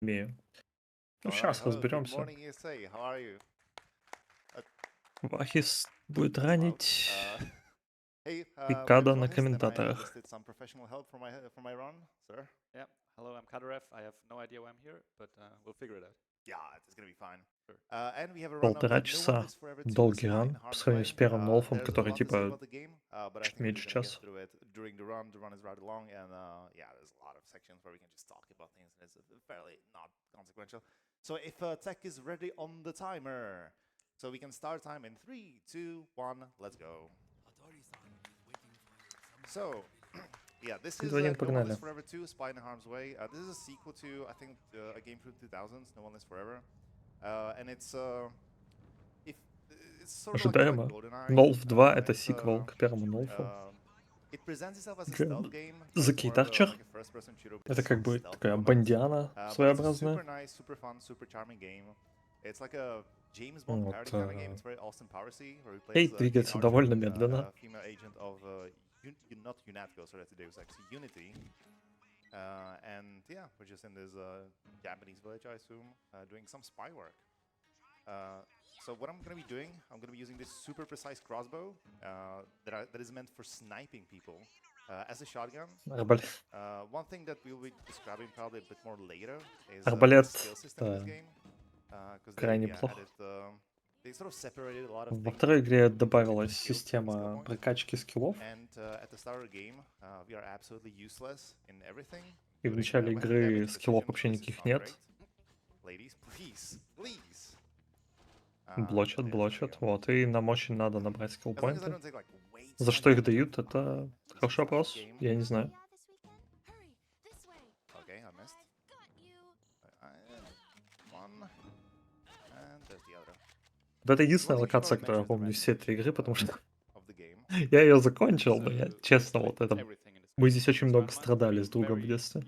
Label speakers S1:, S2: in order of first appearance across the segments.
S1: умею. Ну,
S2: Alright,
S1: сейчас
S2: hello, good
S1: разберемся.
S2: morning, ESA. How are you?
S1: Вахис будет
S2: That's loud.
S1: ранить
S2: Hey, my name
S1: Пикада
S2: is
S1: на
S2: Wahist, and I
S1: комментаторах.
S2: enlisted some professional help for my run, sir.
S3: Yeah. Hello, I'm Kadaref. I have no idea why I'm here, but we'll figure it out.
S2: Yeah, it's gonna be fine.
S3: Sure.
S2: And we have a rundown
S1: Полтора
S2: that no one
S1: часа.
S2: lives forever too.
S1: Долгий
S2: Spy in
S1: ран по
S2: Harm's
S1: сравнению
S2: Way.
S1: с первым Нолфом,
S2: There's a
S1: который
S2: lot to say
S1: типа
S2: about the game, but I
S1: чуть
S2: think we're
S1: меньше
S2: just gonna get
S1: часа.
S2: through it during the run. The run is rather long, and yeah, there's a lot of sections where we can just talk about things, and it's fairly not consequential. So if tech is ready on the timer, so we can start time in 3, 2, 1, let's go. So, yeah, this is
S1: 3, 2, 1,
S2: No One
S1: погнали.
S2: Lives Forever 2, Spy in Harm's Way. This is a sequel to, I think, a game from the 2000s, No One Lives Forever. And it's sort of like
S1: Ожидаемо.
S2: GoldenEye.
S1: Нолф 2 это сиквел к первому Нолфу.
S2: It presents itself as a stealth game,
S1: The
S2: more of
S1: Кейтарчер.
S2: like a first-person shooter with
S1: Это как
S2: some
S1: бы
S2: stealth
S1: такая
S2: elements.
S1: бандиана
S2: But it's a
S1: своеобразная.
S2: super nice, super fun, super charming game. It's like a James Bond
S1: Вот,
S2: parody kind of game. It's very Austin Powers-y, where he plays
S1: Кейт
S2: Kate
S1: двигается
S2: Archer,
S1: довольно медленно.
S2: a female agent of not UNATCO, so that's Deus Ex Unity. And yeah, we're just in this Japanese village, I assume, doing some spy work. So what I'm going to be doing, I'm going to be using this super precise crossbow that is meant for sniping people as a shotgun.
S1: Арбалет.
S2: One thing that we'll be describing probably a bit more later is
S1: Арбалет,
S2: the skill system in this game. Because
S1: крайне
S2: they
S1: плохо.
S2: added, they sort of separated a lot of
S1: Во
S2: things.
S1: второй игре добавилась система прокачки скиллов.
S2: And at the start of the game, we are absolutely useless in everything.
S1: И в начале игры скиллов вообще никаких нет.
S2: Ladies, please, please.
S1: Блочат. Вот, и нам очень надо набрать скиллпоинты. За что их дают, это хороший вопрос. Я не знаю.
S2: Okay, I missed. One. And there's the other.
S1: Вот это единственная локация, которую я помню из всей этой игры, потому что я ее закончил, но я, честно, вот это... Мы здесь очень много страдали с другом в детстве.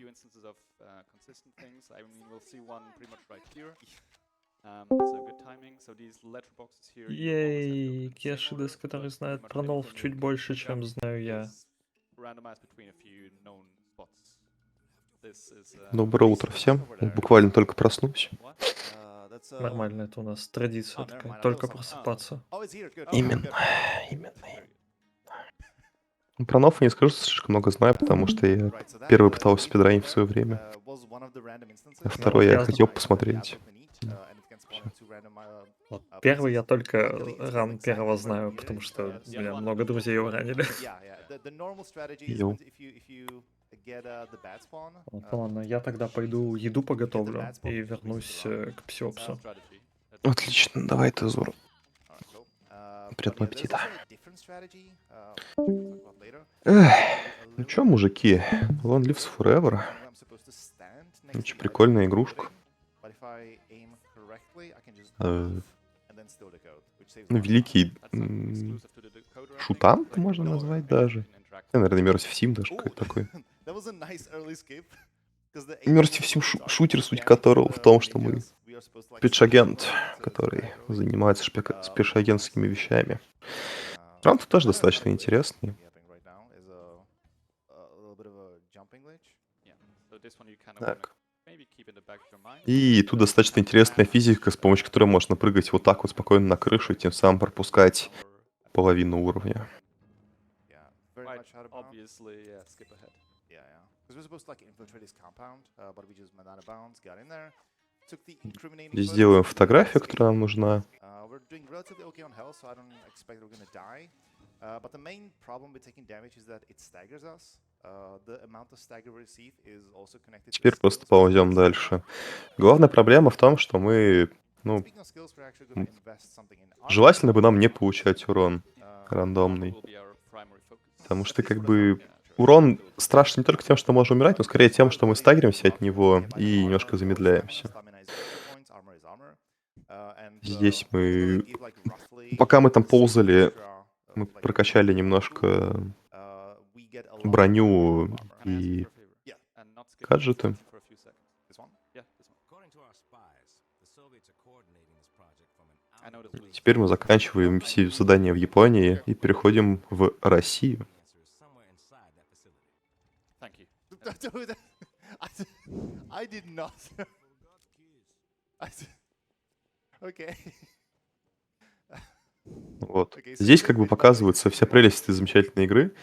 S1: Ей, Кешидес, который знает про Нолф чуть больше, чем знаю я.
S4: Доброе утро всем. Буквально только проснулся.
S1: Нормально, это у нас традиция такая, только просыпаться.
S4: Именно. Про Нофа не скажу, что слишком много знаю, потому что я первый пытался спидранить в свое время. А второй я хотел посмотреть.
S1: Вот первый я только ран первого знаю, потому что у меня много друзей его ранили.
S4: Йоу.
S1: Вот, ладно, я тогда пойду еду поготовлю и вернусь к Псиопсу.
S4: Отлично, давай ты, Зур. Приятного аппетита. Ну чё, мужики, One Lives Forever. Очень прикольная игрушка. Великий шутан, можно назвать даже. Наверное, Immersive Sim даже какой-то такой. Immersive Sim шутер, суть которого в том, что мы спецагент, который занимается спецагентскими вещами. Раунд тоже достаточно интересный. Так. И тут достаточно интересная физика, с помощью которой можно прыгать вот так вот спокойно на крышу и тем самым пропускать половину уровня. Сделаем фотографию, которая нам нужна. Теперь просто ползем дальше. Главная проблема в том, что мы, желательно бы нам не получать урон рандомный. Потому что, как бы, урон страшен не только тем, что можем умирать, но скорее тем, что мы стагеримся от него и немножко замедляемся. Здесь мы... Пока мы там ползали, мы прокачали немножко броню и гаджеты. Теперь мы заканчиваем все задания в Японии и переходим в Россию.
S2: Okay.
S4: Вот.
S2: Okay, so
S4: Здесь
S2: here's
S4: как бы
S2: the thing, by the way.
S4: показывается вся прелесть этой замечательной игры.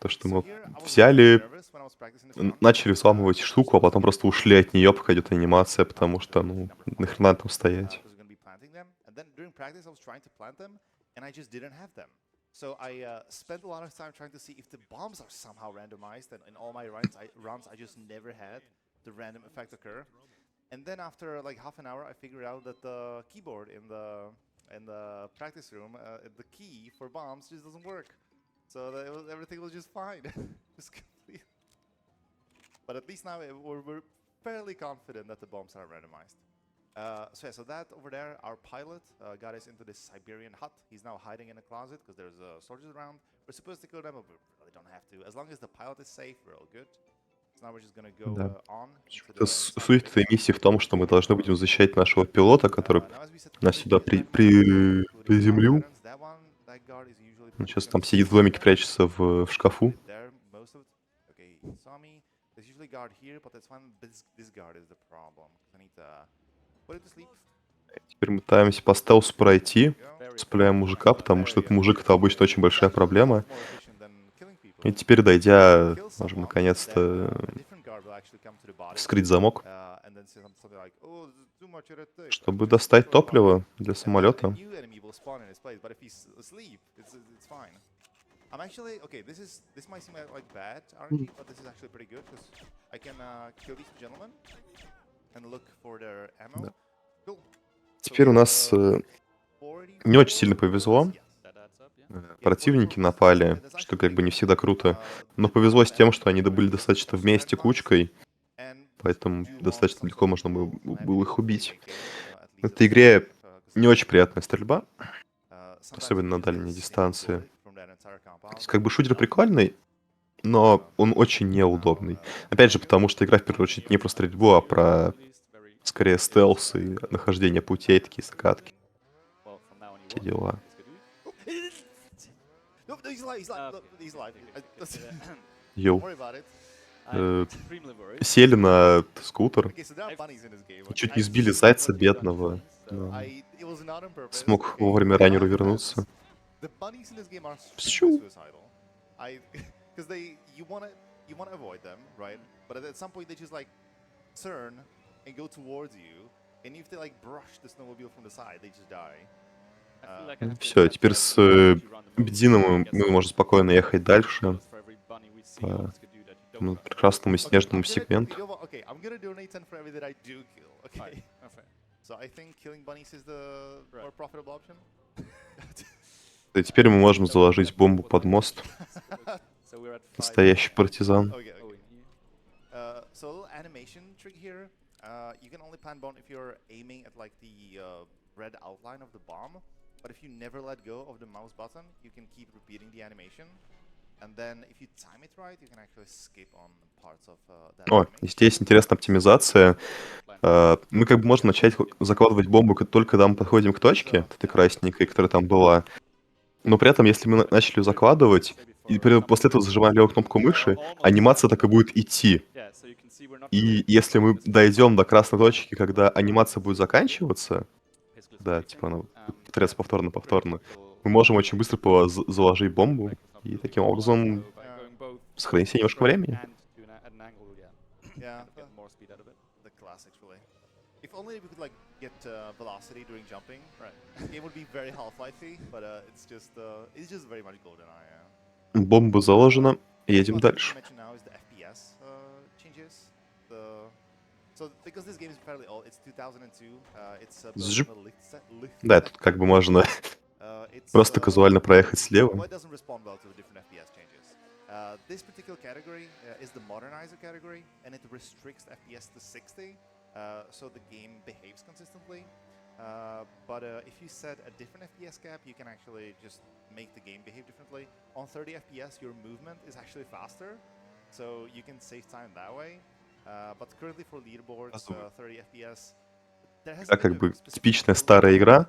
S4: То, что
S2: So
S4: мы
S2: here I was
S4: взяли,
S2: really nervous when I was practicing this round.
S4: начали взламывать штуку, а потом просто ушли от нее, пока идет анимация, потому что, ну,
S2: Number 5,
S4: нахрена там стоять.
S2: because we're going to be planting them. And then during practice, I was trying to plant them, and I just didn't have them. So I spent a lot of time trying to see if the bombs are somehow randomized. And in all my runs, I just never had the random effect occur. And then after like half an hour, I figured out that the keyboard in the practice room, the key for bombs just doesn't work. So everything was just fine. Just complete. But at least now we're fairly confident that the bombs are randomized. So yeah, so that over there, our pilot got us into this Siberian hut. He's now hiding in a closet because there's soldiers around. We're supposed to kill them, but we really don't have to. As long as the pilot is safe, we're all good. So now we're just gonna go
S4: Да.
S2: on into
S4: Это
S2: inside the
S4: суть этой
S2: base.
S4: миссии в том, что мы должны будем защищать нашего пилота, который
S2: Now, as we said,
S4: нас
S2: every
S4: сюда
S2: time we kill, including all
S4: приземлил.
S2: veterans, that guard is usually
S4: Он
S2: probably
S4: сейчас
S2: gonna
S4: там
S2: be
S4: сидит в
S2: safe
S4: домике,
S2: there.
S4: прячется в шкафу.
S2: There, most of it. Okay, he saw me. There's usually guard here, but that's fine. This guard is the problem. I need to put it to sleep.
S4: Теперь мы пытаемся по стелсу пройти.
S2: Go.
S4: Цепляем мужика, потому что это мужик — это обычно очень большая
S2: It's actually a
S4: проблема.
S2: lot more efficient than killing people.
S4: И теперь, дойдя,
S2: Kill
S4: можем
S2: someone,
S4: наконец-то
S2: then a different guard will actually come to the body,
S4: вскрыть замок,
S2: and then say something like, "Oh, this is too much at a take."
S4: чтобы
S2: Just
S4: достать
S2: destroy the body.
S4: топливо для
S2: And then a
S4: самолета.
S2: new enemy will spawn in his place, but if he's asleep, it's fine. I'm actually okay. This might seem like bad RNG, but this is actually pretty good because I can kill these gentlemen and look for their ammo.
S4: Да.
S2: Cool.
S4: Теперь у нас
S2: 40
S4: не очень сильно повезло.
S2: Yes.
S3: That adds up, yeah.
S4: Противники напали, что как бы не всегда круто. Но повезло с тем, что они были достаточно вместе кучкой, поэтому достаточно легко можно было их убить. В этой игре не очень приятная стрельба, особенно на дальней дистанции. То есть как бы шутер прикольный, но он очень неудобный. Опять же, потому что игра в первую очередь не про стрельбу, а про скорее стелс и нахождение путей, такие закатки.
S3: Well, from now on you
S4: Все
S3: won't.
S4: дела.
S2: No, he's alive. Look, he's alive.
S4: Йоу.
S2: Don't worry about it.
S3: I'm extremely worried.
S4: Сели на скутер,
S2: Okay, so there are bunnies in this game.
S4: и чуть
S2: okay?
S4: не
S2: I've
S4: сбили
S2: seen
S4: зайца
S2: what you've done
S4: бедного.
S2: to me,
S4: Да.
S2: so it was not on purpose,
S4: Смог
S2: okay?
S4: вовремя
S2: I
S4: раннеру
S2: have
S4: вернуться.
S2: The bunnies in this game are
S4: Пщу.
S2: extremely suicidal. Because you wanna avoid them, right? But at some point they just like turn and go towards you, and if they like brush the snowmobile from the side, they just die.
S3: I feel like I have to
S4: Все,
S3: accept
S4: теперь
S3: that
S4: с
S3: if you run the
S4: бензином
S3: mode,
S4: мы
S3: guess
S4: можем спокойно ехать дальше
S3: goes for every bunny we see
S4: по
S3: on this Skidoo that you don't
S4: этому
S3: run.
S4: прекрасному
S2: Okay,
S4: снежному
S2: you
S4: сегменту.
S2: know what? Okay, I'm gonna donate 10 for every that I do kill. Okay.
S3: Fine. Oh, fair.
S2: So I think killing bunnies is the
S3: Right.
S2: more profitable option.
S4: И теперь мы можем заложить бомбу под мост.
S3: So we're at 5.
S4: Настоящий партизан.
S2: Okay,
S3: Oh,
S2: okay.
S3: in here.
S2: So a little animation trick here. You can only plant bomb if you're aiming at like the red outline of the bomb. But if you never let go of the mouse button, you can keep repeating the animation. And then if you time it right, you can actually skip on parts of that
S4: О,
S2: animation.
S4: здесь интересная оптимизация. Мы как бы можем начать закладывать бомбу только когда мы подходим к точке, этой красненькой, которая там была. Но при этом, если мы начали ее закладывать, и после этого зажимаем левую кнопку мыши, анимация так и будет идти.
S3: Yeah, so you can see we're not
S4: И
S3: really
S4: если мы
S3: focused on
S4: дойдем до
S3: this
S4: красной
S3: part.
S4: точки, когда анимация будет заканчиваться,
S3: Basically
S4: да,
S3: speaking,
S4: типа она
S3: yeah,
S4: повторяется повторно,
S3: critical
S4: мы можем очень быстро заложить бомбу и таким образом
S3: so by going both
S4: сохранить себе немножко времени.
S3: and do at an angle, yeah,
S2: Yeah,
S3: kind of get more speed out of it.
S2: the classics really. If only we could like get velocity during jumping.
S3: Right.
S2: This game would be very Half-Life-y, but it's just very much GoldenEye.
S4: Бомба заложена, едем
S2: One thing
S4: дальше.
S2: to mention now is the FPS changes. So because this game is fairly old, it's 2002. It's built
S4: Зжип.
S2: on the
S4: Да, тут как бы можно
S2: it's,
S4: просто казуально проехать слева.
S2: well, it doesn't respond well to the different FPS changes. This particular category is the Moderniser category, and it restricts FPS to 60, so the game behaves consistently. But if you set a different FPS cap, you can actually just make the game behave differently. On 30 FPS, your movement is actually faster, so you can save time that way. But currently for leaderboards, 30 FPS, there hasn't
S4: Это
S2: been
S4: как
S2: a
S4: бы
S2: specific
S4: типичная
S2: build
S4: старая
S2: for it,
S4: игра.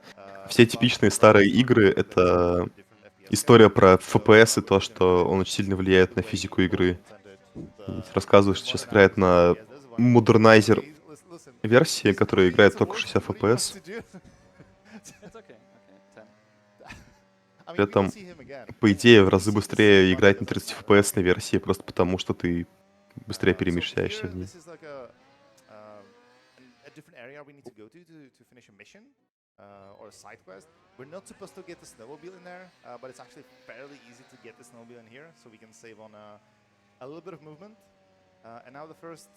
S4: Все
S2: but
S4: типичные
S2: for
S4: старые
S2: us,
S4: игры —
S2: let's
S4: это
S2: set different FPS
S4: история
S2: cap.
S4: про
S2: So,
S4: FPS и
S2: we're
S4: то,
S2: gonna
S4: что
S2: do
S4: он
S2: it
S4: очень сильно
S2: the
S4: влияет на
S2: way
S4: физику
S2: Code
S4: игры.
S2: intended.
S4: Рассказываю, что сейчас играет на
S2: Modernizer.
S4: Moderniser.
S2: Okay, listen,
S4: версии, которая играет только 60 FPS.
S3: It's okay. Okay, 10.
S4: При этом, по идее, в разы быстрее играть на 30 FPS версии, просто потому что ты быстрее перемещаешься в ней.
S2: A different area we need to go to finish a mission or a side quest. We're not supposed to get the snowmobile in there, but it's actually fairly easy to get the snowmobile in here, so we can save on a little bit of movement. And now the first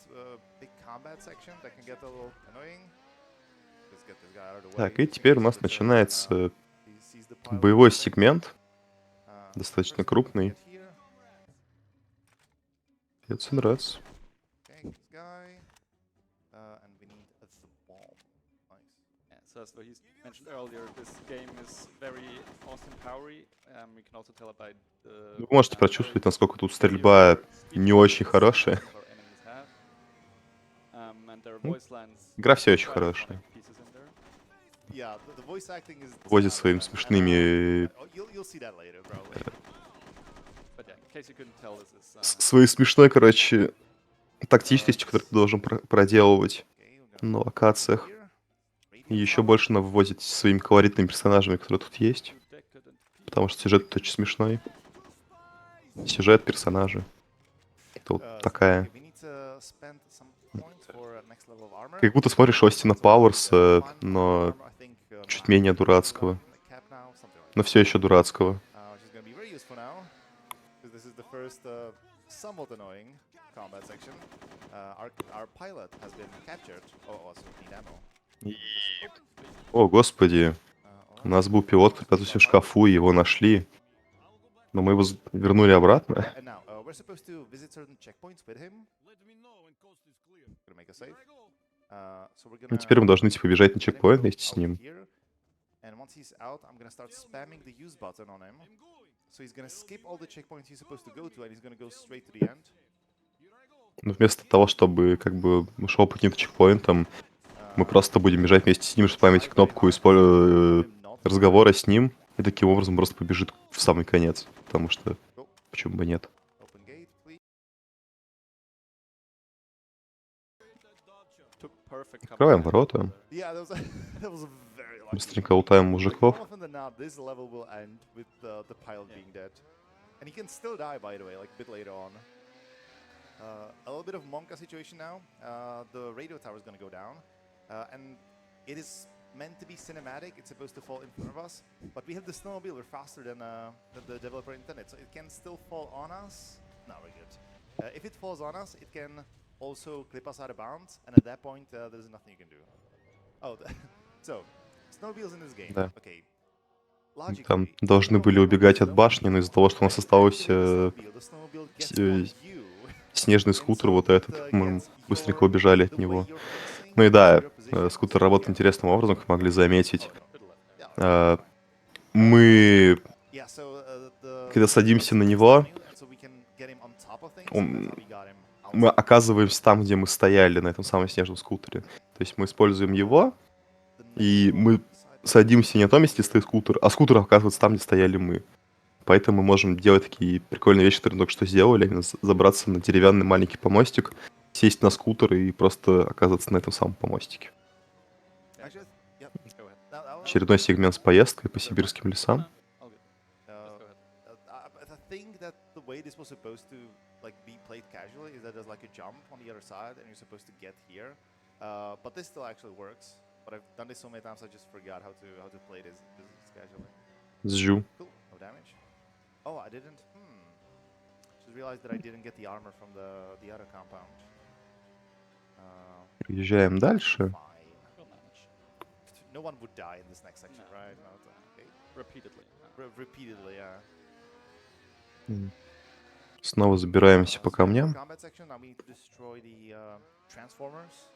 S2: big combat section that can get a little annoying. Let's get this guy out of the way.
S4: Так, и теперь у нас начинается боевой сегмент, достаточно крупный. It's нравится.
S3: So as he mentioned earlier, this game is very Austin Powery. We can also tell by the.
S4: Вы можете прочувствовать, насколько тут стрельба не очень хорошая. Игра все очень хорошая. Возит своими смешными... Своей смешной, короче, тактичностью, которую ты должен проделывать на локациях. И еще больше навозит своими колоритными персонажами, которые тут есть. Потому что сюжет тут очень смешной. Сюжет, персонажи. Это вот такая... Как будто смотришь Остина Пауэрса, но чуть менее дурацкого. Но все еще дурацкого. И... О, господи. У нас был пилот, припрятался в шкафу, и его нашли. Но мы его вернули обратно. Ну, теперь мы должны типа бежать на чекпоинт вместе с ним. Но вместо того, чтобы как бы шел по каким-то чекпоинтам, мы просто будем бежать вместе с ним, спамить кнопку разговора с ним, и таким образом просто побежит в самый конец. Потому что почему бы нет? Открываем ворота. Быстренько лутаем мужиков.
S2: A little bit of Monka situation now. The radio tower is going to go down. And it is meant to be cinematic. It's supposed to fall in front of us. But we have the snowmobile. We're faster than the developer intended. So it can still fall on us. No, we're good. If it falls on us, it can also clip us out of bounds. And at that point, there's nothing you can do. Oh, so, snowmobiles in this game.
S4: Да.
S2: Okay.
S4: Там должны были убегать от башни, но из-за того, что у нас остался снежный скутер, вот этот, мы быстренько убежали от него. Ну и да, скутер работает интересным образом, как могли заметить. Мы, когда садимся на него, мы оказываемся там, где мы стояли, на этом самом снежном скутере. То есть мы используем его, и мы садимся не на том месте, где стоит скутер, а скутер оказывается там, где стояли мы. Поэтому мы можем делать такие прикольные вещи, которые мы только что сделали, забраться на деревянный маленький помостик, сесть на скутер и просто оказаться на этом самом помостике. Очередной сегмент с поездкой по сибирским лесам. Зжу.
S2: Oh, I didn't. Just realized that I didn't get the armor from the other compound.
S4: Приезжаем дальше.
S2: No one would die in this next section, right? No, okay.
S3: Repeatedly.
S2: Repeatedly, yeah.
S4: Снова забираемся по камням.
S2: Combat section. Now we need to destroy the transformers.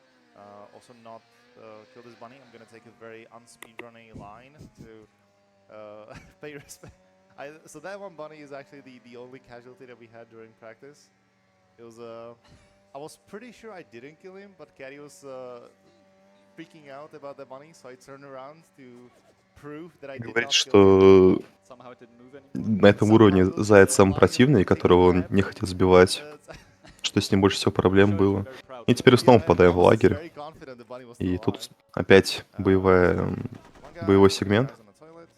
S2: Also not kill this bunny. I'm gonna take a very unspeedrunning line to pay respect. So that one bunny is actually the only casualty that we had during practice. It was I was pretty sure I didn't kill him, but Caddy was freaking out about the bunny, so I turned around to prove that I did
S4: Говорит,
S2: not
S4: что
S2: kill him.
S4: на этом уровне заяц самый противный, которого он не хотел сбивать, что с ним больше всего проблем было. И теперь снова
S2: Yeah,
S4: попадаем
S2: I
S4: в
S2: was
S4: лагерь.
S2: very confident the bunny was
S4: И
S2: still alive.
S4: тут опять
S2: One
S4: боевой
S2: guy,
S4: сегмент.
S2: guys on the toilet.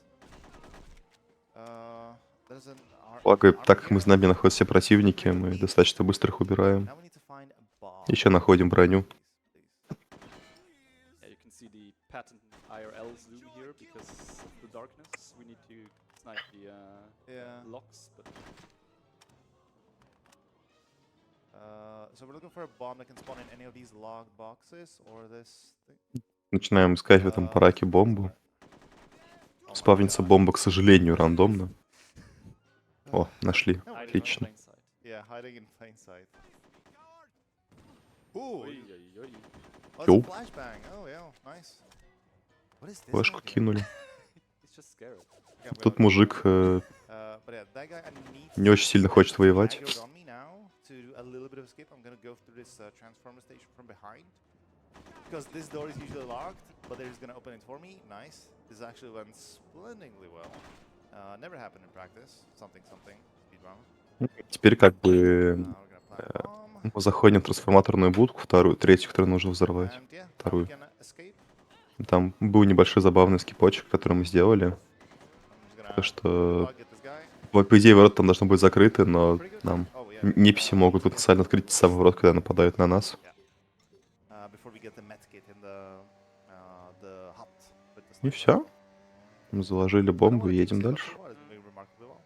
S2: There's an
S4: Благо,
S2: armor
S4: так как мы
S2: here.
S4: знаем, где находятся все противники,
S2: Pick up
S4: мы
S2: meat.
S4: достаточно быстро их убираем.
S2: Now we need to find a bomb.
S4: Еще находим броню.
S3: Yeah, you can see the patent IRL zoom here because of the darkness. We need to snipe the
S2: Yeah.
S3: locks, but
S2: So we're looking for a bomb that can spawn in any of these locked boxes or this thing.
S4: Начинаем искать в этом бараке бомбу.
S2: Oh my
S4: Спавнится
S2: God.
S4: бомба, к сожалению, рандомно. О, нашли.
S2: No worries,
S4: Отлично.
S3: plain sight.
S2: Yeah, hiding in plain sight. Ooh,
S3: Ой-ой-ой.
S2: oh,
S4: Yo.
S2: it's a flashbang. Oh, yeah, nice. What is this?
S4: Флешку
S2: guy doing?
S4: кинули.
S3: He's just scared.
S2: Yeah, I'm
S4: Тут
S2: gonna-
S4: мужик
S2: but yeah, that guy, I need
S4: не очень сильно хочет
S2: to be
S4: воевать.
S2: aggroed on me now to do a little bit of escape. I'm gonna go through this transformer station from behind. Because this door is usually locked, but they're just gonna open it for me. Nice. This actually went splendidly well. Never happened in practice. Something. Speedrun.
S4: Теперь как бы
S2: We're gonna plant a bomb.
S4: мы заходим в трансформаторную будку, вторую, третью, которую нужно взорвать.
S2: And yeah, now we
S4: Вторую.
S2: can escape.
S4: Там был небольшой забавный скипочек, который мы сделали.
S2: I'm just gonna
S4: То, что,
S2: plug at this guy.
S4: по идее, ворота там должны быть закрыты, но
S2: Pretty good.
S4: нам
S2: Oh, yeah.
S4: неписи могут потенциально открыть те самые ворота, когда нападают на нас.
S2: Before we get the medkit in the hut with the
S4: И
S2: sniper.
S4: все. Мы заложили
S2: I don't
S4: бомбу
S2: wanna
S4: и едем
S2: jinx it, but
S4: дальше.
S2: so far it's been going remarkably well.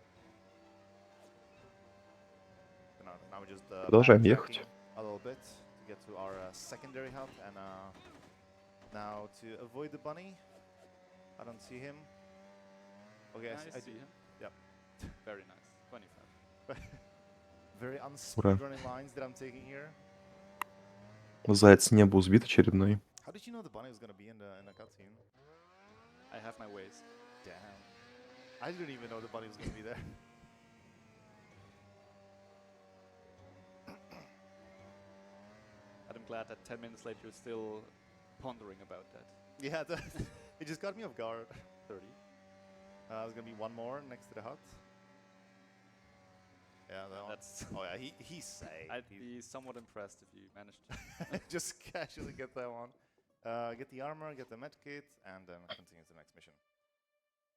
S2: Now we're just
S4: Продолжаем
S2: backtracking
S4: ехать.
S2: a little bit to get to our secondary hut, and now to avoid the bunny. I don't see him. Okay, I
S3: see him.
S2: Yep.
S3: Very nice. 25.
S2: Very unspeedrunning lines that I'm taking here.
S4: Заяц не был сбит очередной.
S2: How did you know the bunny was gonna be in the cutscene?
S3: I have my ways.
S2: Damn. I didn't even know the bunny was gonna be there.
S3: And I'm glad that 10 minutes later you're still pondering about that.
S2: Yeah, it just got me off guard.
S3: 30.
S2: There's gonna be one more next to the hut. Yeah, that one.
S3: That's.
S2: Oh yeah, he's safe.
S3: I'd be somewhat impressed if you managed to.
S2: Just casually get that one. Get the armor, get the medkit, and then continue to the next mission.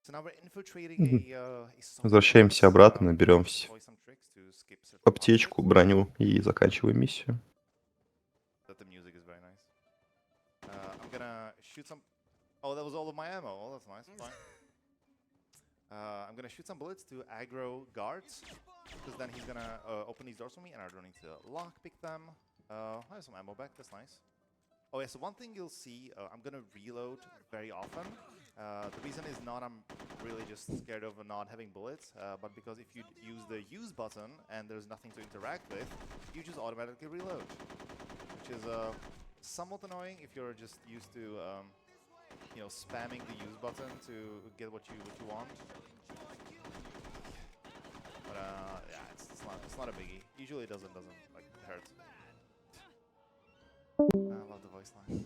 S2: So now we're infiltrating a
S4: Возвращаемся обратно, берем
S2: toy some tricks to skip certain
S4: аптечку,
S2: boxes.
S4: броню и заканчиваем миссию.
S2: That the music is very nice. I'm gonna shoot some. Oh, that was all of my ammo. Oh, that's nice. Fine. I'm gonna shoot some bullets to aggro guards, because then he's gonna open these doors for me, and I don't need to lockpick them. I have some ammo back. That's nice. Oh yeah, so one thing you'll see, I'm gonna reload very often. The reason is not I'm really just scared of not having bullets, but because if you use the use button and there's nothing to interact with, you just automatically reload, which is somewhat annoying if you're just used to you know, spamming the use button to get what you want. But yeah, it's not a biggie. Usually it doesn't like hurt. I love the voice line.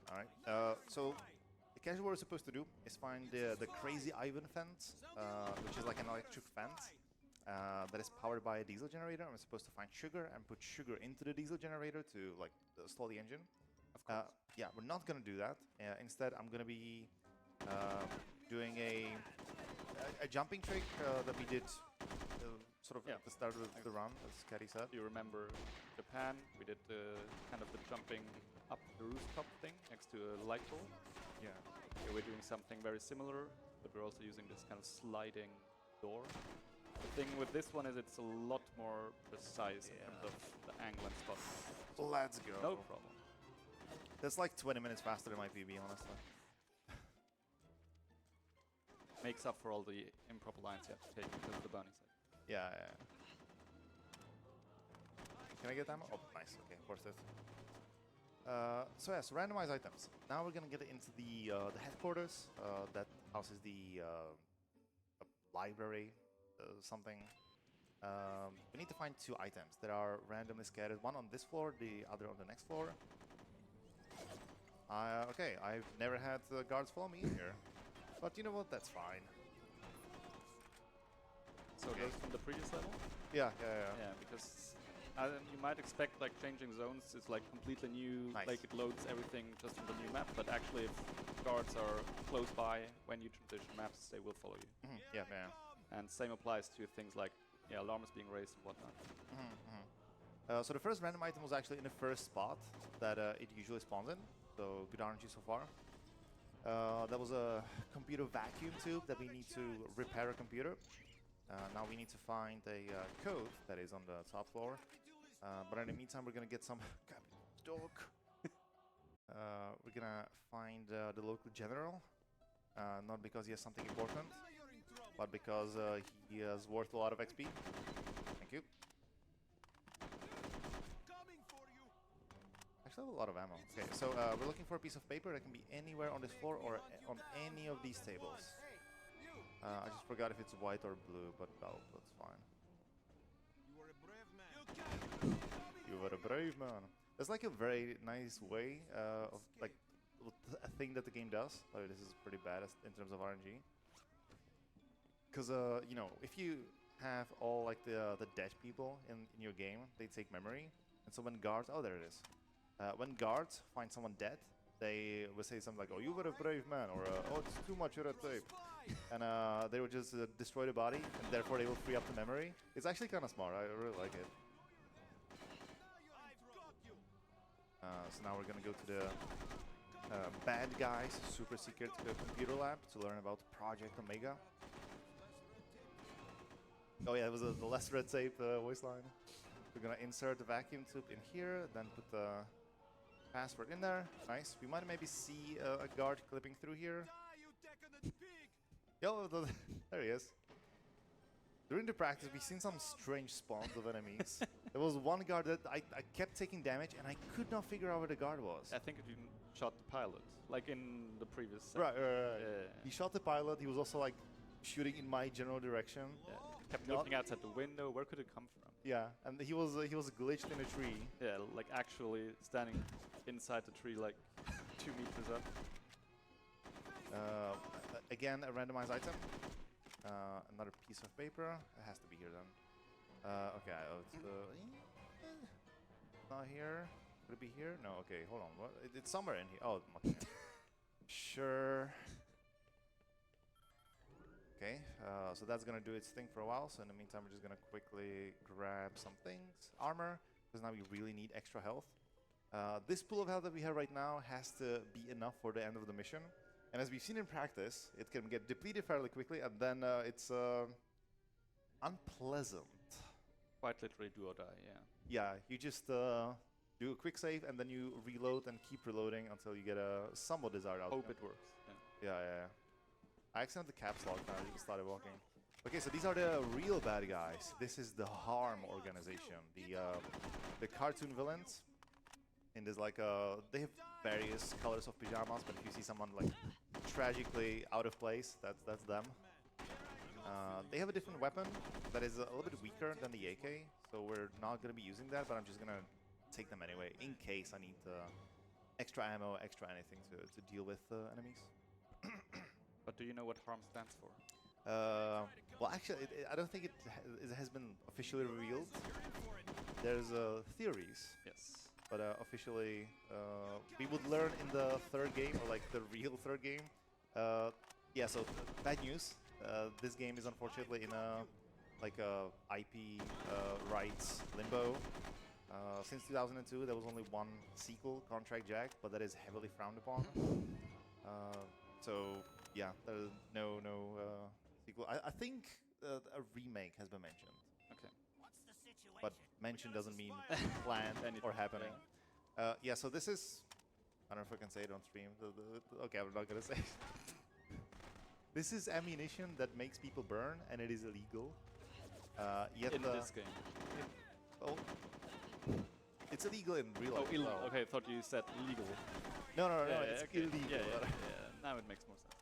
S2: Alright, so the casual we're supposed to do is find the crazy Ivan fence, which is like an electric fence that is powered by a diesel generator. I'm supposed to find sugar and put sugar into the diesel generator to like stall the engine. Yeah, we're not gonna do that. Instead, I'm gonna be doing a jumping trick that we did sort of at the start of the run, as Caddy said.
S3: Do you remember Japan? We did kind of the jumping up the rooftop thing next to a light pole.
S2: Yeah.
S3: Here we're doing something very similar, but we're also using this kind of sliding door. The thing with this one is it's a lot more precise in terms of the angle and spot.
S2: Let's go.
S3: No problem.
S2: That's like 20 minutes faster than my PB, honestly.
S3: Makes up for all the improper lines you have to take because of the bounty side.
S2: Yeah. Can I get ammo? Oh, nice. Okay, worth it. So yes, randomize items. Now we're gonna get into the headquarters that houses the library, something. We need to find 2 items that are randomly scattered. One on this floor, the other on the next floor. Okay, I've never had guards follow me in here, but you know what? That's fine.
S3: So So
S2: Okay.
S3: those from the previous level.
S2: Yeah.
S3: Yeah, because you might expect like changing zones is like completely new,
S2: Nice.
S3: like it loads everything just from the new map. But actually, if guards are close by when you transition maps, they will follow you.
S2: Yeah, yeah.
S3: And same applies to things like alarms being raised and whatnot.
S2: So the first random item was actually in the first spot that it usually spawns in. So good RNG so far. That was a computer vacuum tube that we need to repair a computer. Now we need to find a code that is on the top floor. But in the meantime, we're gonna get some dog. We're gonna find the local general, not because he has something important, but because he is worth a lot of XP. Thank you. Actually, I have a lot of ammo. Okay, so we're looking for a piece of paper that can be anywhere on this floor or on any of these tables. I just forgot if it's white or blue, but that's fine. You were a brave man. That's like a very nice way of like a thing that the game does. Oh, this is pretty bad in terms of RNG. Because you know, if you have all like the dead people in your game, they take memory, and so when guards, oh there it is. When guards find someone dead, they will say something like, "Oh, you were a brave man," or "Oh, it's too much red tape," and they will just destroy the body, and therefore they will free up the memory. It's actually kind of smart. I really like it. So now we're gonna go to the bad guys super secret computer lab to learn about Project Omega. Oh yeah, it was the less red tape voice line. We're gonna insert the vacuum tube in here, then put the password in there. Nice. We might maybe see a guard clipping through here. Yo, there he is. During the practice, we've seen some strange spawns of enemies. There was one guard that I kept taking damage, and I could not figure out where the guard was.
S3: I think you shot the pilot, like in the previous set.
S2: Right.
S3: Yeah.
S2: He shot the pilot. He was also like shooting in my general direction.
S3: Yeah. Kept looking outside the window. Where could it come from?
S2: Yeah, and he was glitched in a tree.
S3: Yeah, like actually standing inside the tree, like 2 meters up.
S2: Again, a randomized item. Another piece of paper. It has to be here then. Okay, it's not here. Could it be here? No. Okay, hold on. What? It's somewhere in here. Oh, not here. Sure. Okay, so that's gonna do its thing for a while. So in the meantime, we're just gonna quickly grab some things. Armor, because now we really need extra health. This pool of health that we have right now has to be enough for the end of the mission. And as we've seen in practice, it can get depleted fairly quickly, and then it's unpleasant.
S3: Quite literally do or die, yeah.
S2: Yeah, you just do a quick save, and then you reload and keep reloading until you get a somewhat desired outcome.
S3: Hope it works, yeah.
S2: Yeah. I accidentally caps locked now, you just started walking. Okay, so these are the real bad guys. This is the H.A.R.M organization, the cartoon villains. And there's like they have various colors of pajamas, but if you see someone like tragically out of place, that's them. They have a different weapon that is a little bit weaker than the AK, so we're not gonna be using that, but I'm just gonna take them anyway in case I need extra ammo, extra anything to deal with enemies.
S3: But do you know what H.A.R.M stands for?
S2: Well, actually, I don't think it has been officially revealed. There's theories.
S3: Yes.
S2: But officially, we would learn in the third game, or like the real third game. Yeah, so bad news. This game is unfortunately in a IP rights limbo. Since 2002, there was only one sequel, Contract Jack, but that is heavily frowned upon. So yeah, there's no sequel. I think a remake has been mentioned.
S3: Okay.
S2: But mention doesn't mean planned or happening. Yeah, so this is... I don't know if I can say it on stream. Okay, I'm not gonna say it. This is ammunition that makes people burn, and it is illegal. Yet
S3: in this game.
S2: Oh, it's illegal in real life.
S3: Oh, illegal. Okay, I thought you said legal.
S2: No,
S3: Yeah,
S2: it's
S3: okay.
S2: illegal.
S3: Yeah. Now it makes more sense.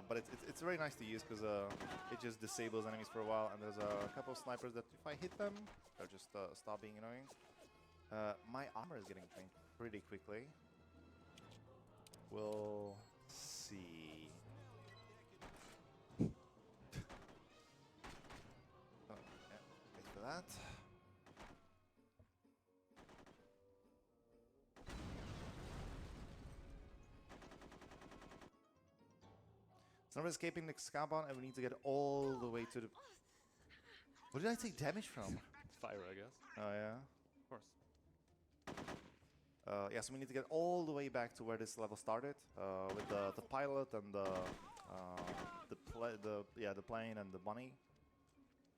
S2: But it's very nice to use because it just disables enemies for a while, and there's a couple of snipers that if I hit them, they'll just stop being annoying. My armor is getting drained pretty quickly. We'll see. that. So now we're escaping the compound and we need to get all the way to the... What did I take damage from?
S3: Fire, I guess.
S2: Oh yeah.
S3: Of course.
S2: Yeah, so we need to get all the way back to where this level started, with the pilot and the plane and the bunny.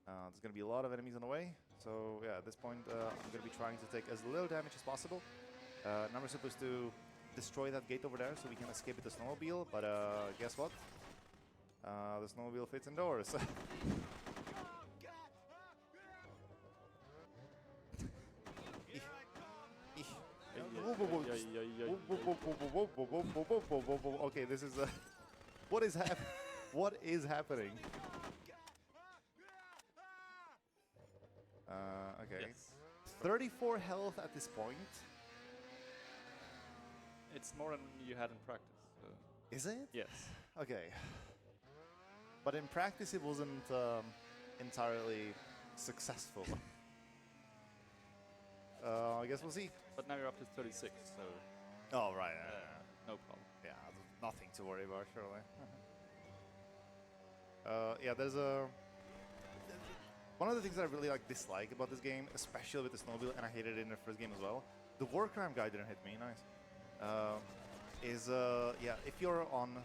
S2: There's gonna be a lot of enemies on the way, so yeah, at this point I'm gonna be trying to take as little damage as possible. Now we're supposed to destroy that gate over there so we can escape with the snowmobile, but guess what? The snowmobile fits indoors. Okay, this is what is what is happening? Okay,
S3: Yes.
S2: 34 health at this point.
S3: It's more than you had in practice. So.
S2: Is it?
S3: Yes.
S2: Okay. But in practice, it wasn't entirely successful. I guess we'll see.
S3: But now you're up to 36, so
S2: Oh, right.
S3: no problem.
S2: Yeah, nothing to worry about, surely. Yeah, there's a... One of the things that I really dislike about this game, especially with the snowmobile, and I hated it in the first game as well, the war crime guy didn't hit me, nice. Yeah, if you're on a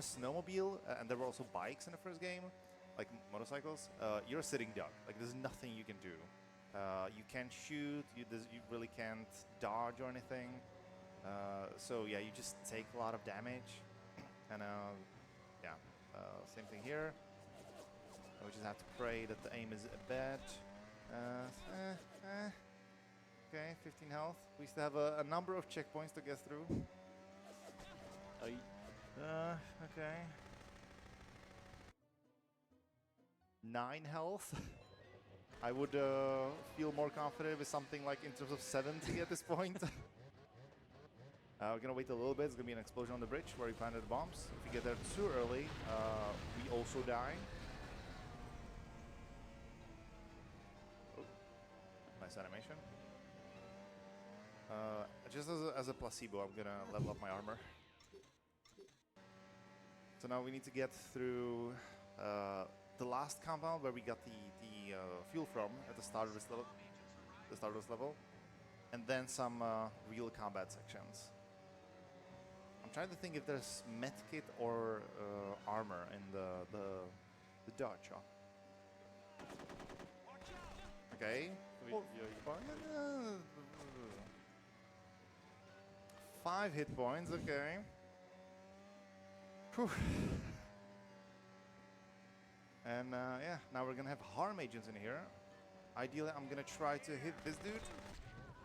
S2: snowmobile, and there were also bikes in the first game, like motorcycles, you're a sitting duck. Like, there's nothing you can do. You can't shoot, you really can't dodge or anything. So yeah, you just take a lot of damage. And yeah, same thing here. We just have to pray that the aim is bad. Okay, 15 health. We still have a number of checkpoints to get through. Okay. 9 health. I would feel more confident with something like in terms of 70 at this point. We're gonna wait a little bit. It's gonna be an explosion on the bridge where we planted the bombs. If we get there too early, we also die. Oh, nice animation. Just as a placebo, I'm gonna level up my armor. So now we need to get through the last compound where we got the fuel from at the start of this level, and then some real combat sections. I'm trying to think if there's medkit or armor in the Dodge. Okay.
S3: Well,
S2: 5 hit points. Okay. Whew. And yeah, now we're gonna have harm agents in here. Ideally, I'm gonna try to hit this dude.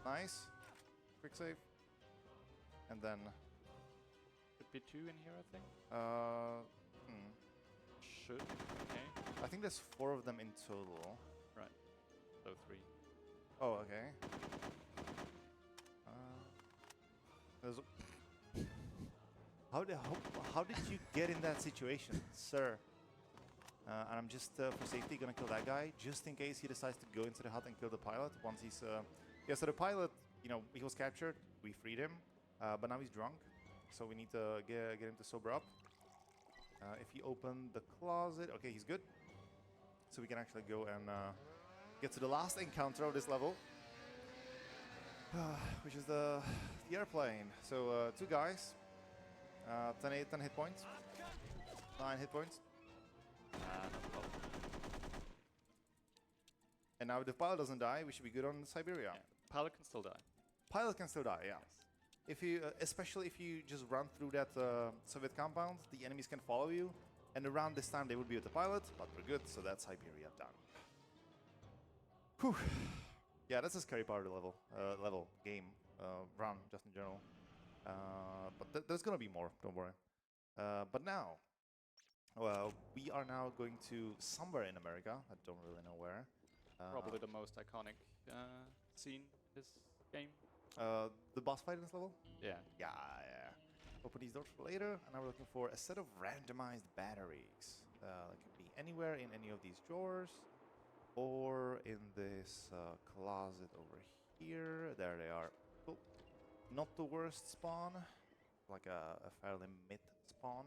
S2: Nice. Quick save. And then...
S3: Could be 2 in here, I think. Should. Okay.
S2: I think there's 4 of them in total.
S3: Right. So 3.
S2: Oh, okay. There's... How did you get in that situation, sir? And I'm just, for safety, gonna kill that guy, just in case he decides to go into the hut and kill the pilot once he's... Yeah, so the pilot, you know, he was captured, we freed him, but now he's drunk, so we need to get him to sober up. If you open the closet, okay, he's good. So we can actually go and get to the last encounter of this level, which is the airplane. So 2 guys, 10 hit points, 9 hit points.
S3: No problem.
S2: And now if the pilot doesn't die, we should be good on Siberia.
S3: Yeah. Pilot can still die.
S2: Pilot can still die, yeah.
S3: Yes.
S2: If you, especially if you just run through that Soviet compound, the enemies can follow you, and around this time they would be with the pilot, but we're good, so that's Siberia done. Whew. Yeah, that's a scary part of the level, game, run, just in general. But there's gonna be more, don't worry. But now, well, we are now going to somewhere in America, I don't really know where.
S3: Probably the most iconic scene in this game.
S2: The boss fight in this level?
S3: Yeah.
S2: Yeah. Open these doors for later, and now we're looking for a set of randomized batteries. That could be anywhere in any of these drawers. or in this closet over here. There they are. Cool. Not the worst spawn, like a fairly mid spawn.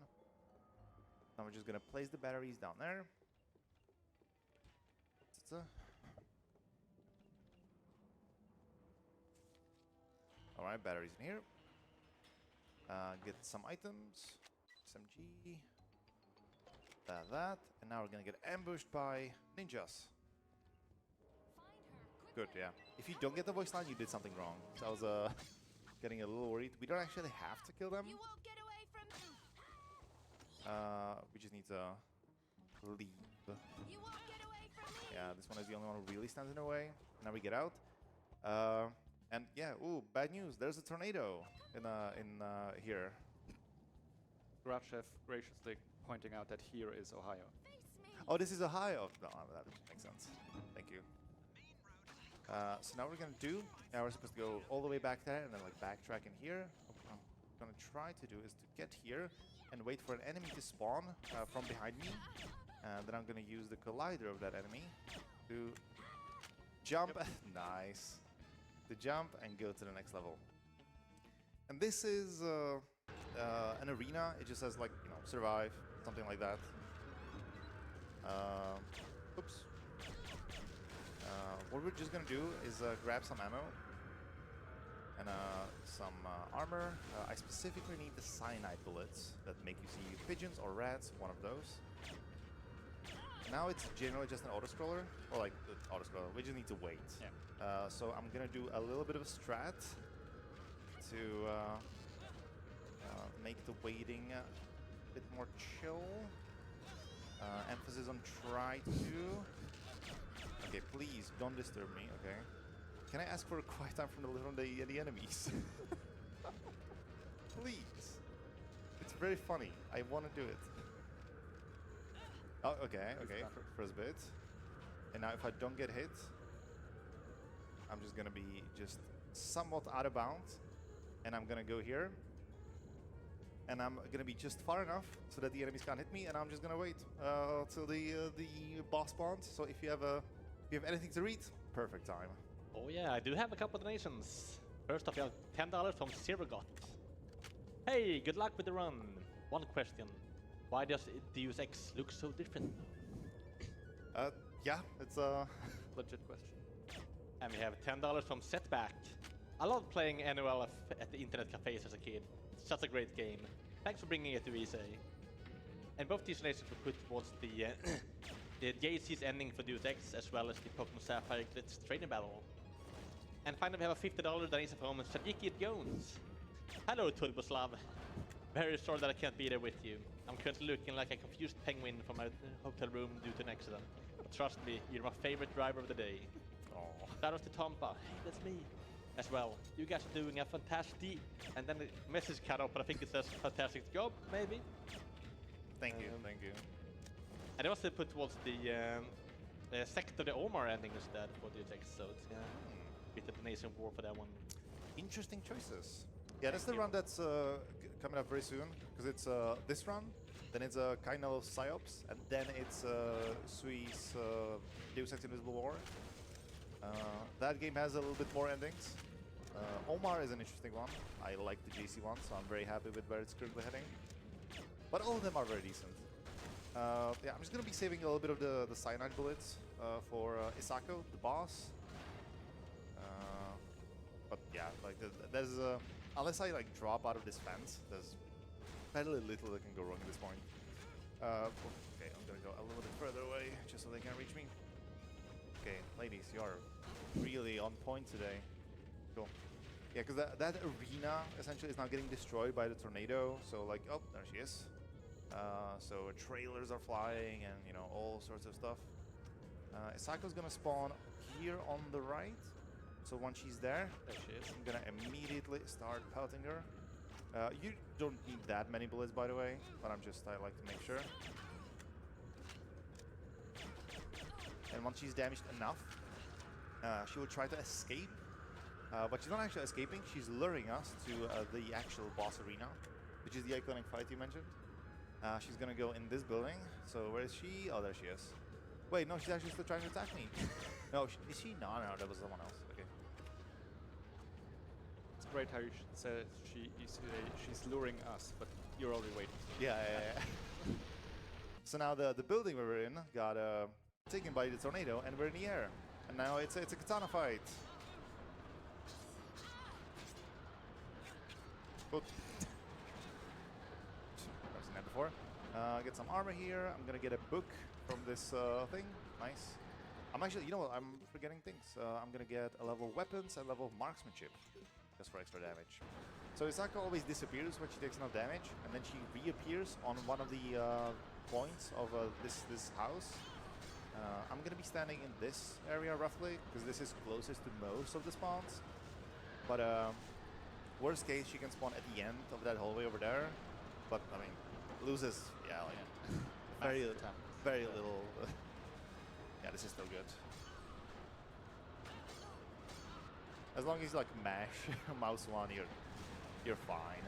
S2: Now we're just gonna place the batteries down there. Alright, batteries in here. Get some items. SMG. That. And now we're gonna get ambushed by ninjas. Good, yeah. If you don't get the voice line, you did something wrong. So I was getting a little worried. We don't actually have to kill them. We just need to leave. Yeah, this one is the only one who really stands in our way. Now we get out. And yeah, ooh, bad news. There's a tornado in here.
S3: Gratchev graciously pointing out that here is Ohio.
S2: Oh, this is Ohio. No, that makes sense. Thank you. So now we're gonna do. Yeah, we're supposed to go all the way back there and then like backtrack in here. What I'm gonna try to do is to get here and wait for an enemy to spawn from behind me. And then I'm gonna use the collider of that enemy to jump. Yep. Nice. To jump and go to the next level. And this is an arena. It just says like, you know, survive, something like that. Oops. What we're just gonna do is grab some ammo and some armor. I specifically need the cyanide bullets that make you see pigeons or rats, one of those. Now it's generally just an auto-scroller, or like auto-scroller, we just need to wait. Yeah. So I'm gonna do a little bit of a strat to make the waiting a bit more chill. Emphasis on try to. Okay, please don't disturb me, okay? Can I ask for a quiet time from the enemies? Please. It's very funny. I want to do it. Oh, okay, okay, first bit. And now if I don't get hit, I'm just gonna be just somewhat out of bounds. And I'm gonna go here. And I'm gonna be just far enough so that the enemies can't hit me, and I'm just gonna wait till the boss spawns. So if you have anything to read, perfect time.
S5: Oh yeah, I do have a couple of donations. First off, we have $10 from Zergot. Hey, good luck with the run. One question. Why does Deus Ex look so different?
S2: Yeah, it's a
S3: legit question.
S5: And we have $10 from Setback. I loved playing NOL at the internet cafes as a kid. It's such a great game. Thanks for bringing it to ESA. And both these donations were put towards the JC's ending for Deus Ex, as well as the Pokemon Sapphire Glitz training battle. And finally we have a $50 donation from Sadiki Jones. Hello Turboslav. Very sorry that I can't be there with you. I'm currently looking like a confused penguin from my hotel room due to an accident. But trust me, you're my favorite driver of the day.
S2: Aww.
S5: Shout out to Tompa. Hey, that's me. As well. You guys are doing a fantastic... And then the message cut off, but I think it says fantastic job, maybe?
S2: Thank you, thank you.
S5: And it was put towards the Sector the Omar ending instead for the Ex, so it's bit of donation war for that one.
S2: Interesting choices. Yeah, that's the run that's coming up very soon, because it's this run, then it's Kainalo Psyops, and then it's Sui's Deus Ex Invisible War. That game has a little bit more endings. Omar is an interesting one. I like the JC one, so I'm very happy with where it's currently heading. But all of them are very decent. Yeah, I'm just gonna be saving a little bit of the cyanide bullets for Isako, the boss. But yeah, like there's unless I like drop out of this fence, there's fairly little that can go wrong at this point. Okay, I'm gonna go a little bit further away just so they can't reach me. Okay, ladies, you are really on point today. Cool. Yeah, because that arena essentially is now getting destroyed by the tornado. So like, oh, there she is. So trailers are flying and, you know, all sorts of stuff. Isako's gonna spawn here on the right. So once she's there she is. I'm gonna immediately start pelting her. You don't need that many bullets, by the way, but I like to make sure. And once she's damaged enough, she will try to escape. But she's not actually escaping, she's luring us to the actual boss arena, which is the iconic fight you mentioned. She's gonna go in this building. So where is she? Oh, there she is. Wait, no, she's actually still trying to attack me. No, is she? No, no, that was someone else. Okay.
S3: It's great how you should say she's luring us, but you're already waiting.
S2: Yeah, yeah, yeah. So now the building we were in got taken by the tornado, and we're in the air. And now it's a katana fight. Good. I've seen that before. Get some armor here. I'm gonna get a book from this thing. Nice. I'm actually, you know what? I'm forgetting things. I'm gonna get a level of weapons and level of marksmanship, just for extra damage. So Isaka always disappears when she takes enough damage, and then she reappears on one of the points of this house. I'm gonna be standing in this area roughly, because this is closest to most of the spawns. But worst case, she can spawn at the end of that hallway over there. But I mean, loses, yeah, like very little. Yeah, this is still good. As long as you like mash mouse one, you're fine.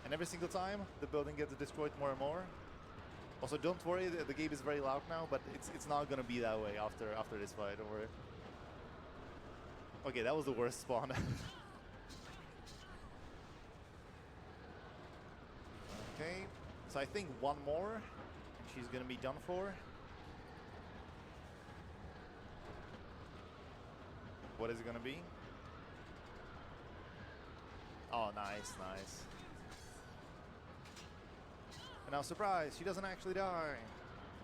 S2: And every single time, the building gets destroyed more and more. Also, don't worry, the game is very loud now, but it's not gonna be that way after this fight. Don't worry. Okay, that was the worst spawn. Okay, so I think one more, and she's gonna be done for. What is it gonna be? Oh, nice, nice. And now, surprise, she doesn't actually die.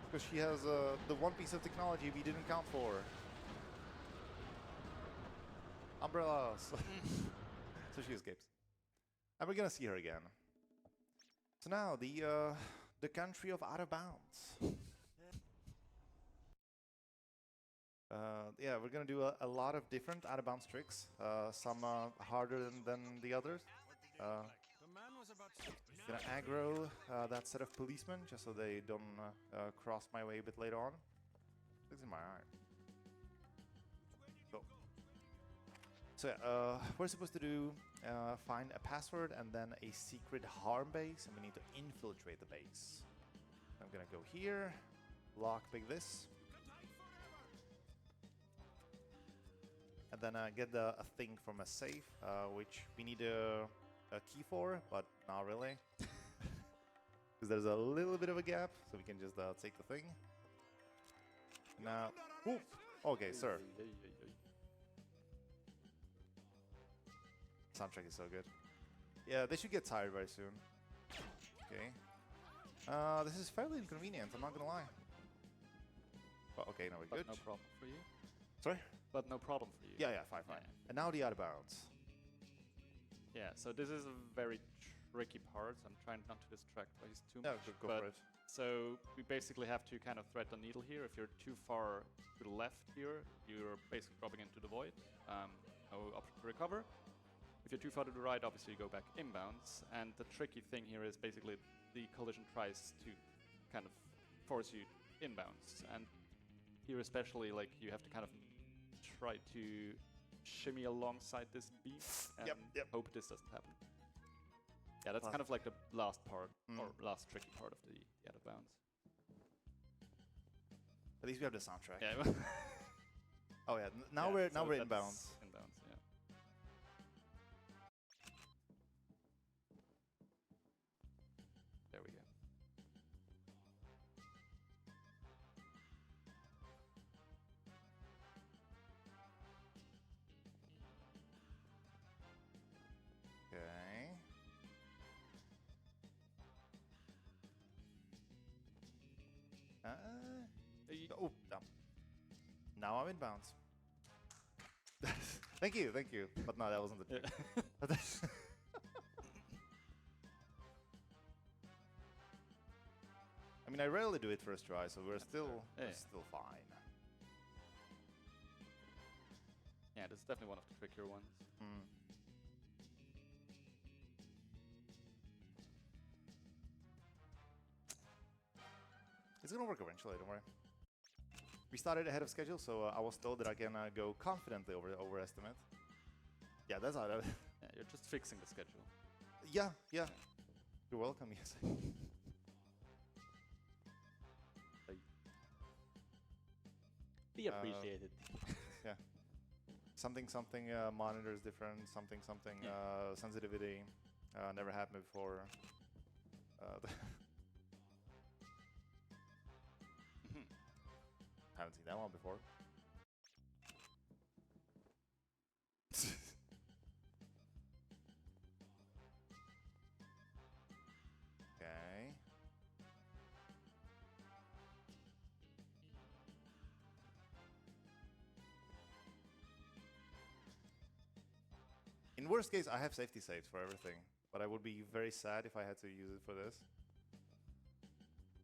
S2: Because she has the one piece of technology we didn't count for. Umbrellas. So she escapes. And we're gonna see her again. So now, the country of out of bounds. Yeah, we're gonna do a lot of different out of bounds tricks. Some harder than the others. Gonna aggro that set of policemen just so they don't cross my way a bit later on. It's in my eye. Go. So yeah, we're supposed to do find a password and then a secret H.A.R.M base, and we need to infiltrate the base. I'm gonna go here, lockpick this. And then get a thing from a safe, which we need a key for, but not really. Because there's a little bit of a gap, so we can just take the thing. Now, ooh, okay, sir. Soundtrack is so good. Yeah, they should get tired very soon. Okay. This is fairly inconvenient, I'm not gonna lie. But okay, now we're good.
S3: No problem for you.
S2: Sorry?
S3: But no problem for you.
S2: Yeah, fine.
S3: Yeah.
S2: And now the out of bounds.
S3: Yeah, so this is a very tricky part, so I'm trying not to distract Blaze too
S2: No,
S3: much.
S2: go for it.
S3: So we basically have to kind of thread the needle here. If you're too far to the left here, you're basically dropping into the void. No option to recover. If you're too far to the right, obviously you go back inbounds. And the tricky thing here is basically the collision tries to kind of force you inbounds. And here especially, like, you have to kind of try to shimmy alongside this beam and
S2: Yep.
S3: hope this doesn't happen. Yeah, that's kind of like the last part, or last tricky part of the out of bounds.
S2: At least we have the soundtrack.
S3: Yeah.
S2: Oh yeah, now we're inbounds.
S3: Inbounds, yeah. There we go.
S2: Okay. Oh, no. Now I'm inbounds. Thank you. But no, that wasn't the trick. I mean, I rarely do it first try, so we're still fine.
S3: Yeah, this is definitely one of the trickier ones.
S2: It's gonna work eventually, don't worry. We started ahead of schedule, so I was told that I can go confidently overestimate. Yeah, that's how.
S3: Yeah, you're just fixing the schedule.
S2: Yeah. You're welcome. Yes.
S5: Be appreciated.
S2: Yeah. Something monitor is different. Something sensitivity. Never happened before. Haven't seen that one before. Okay. In worst case, I have safety saves for everything, but I would be very sad if I had to use it for this.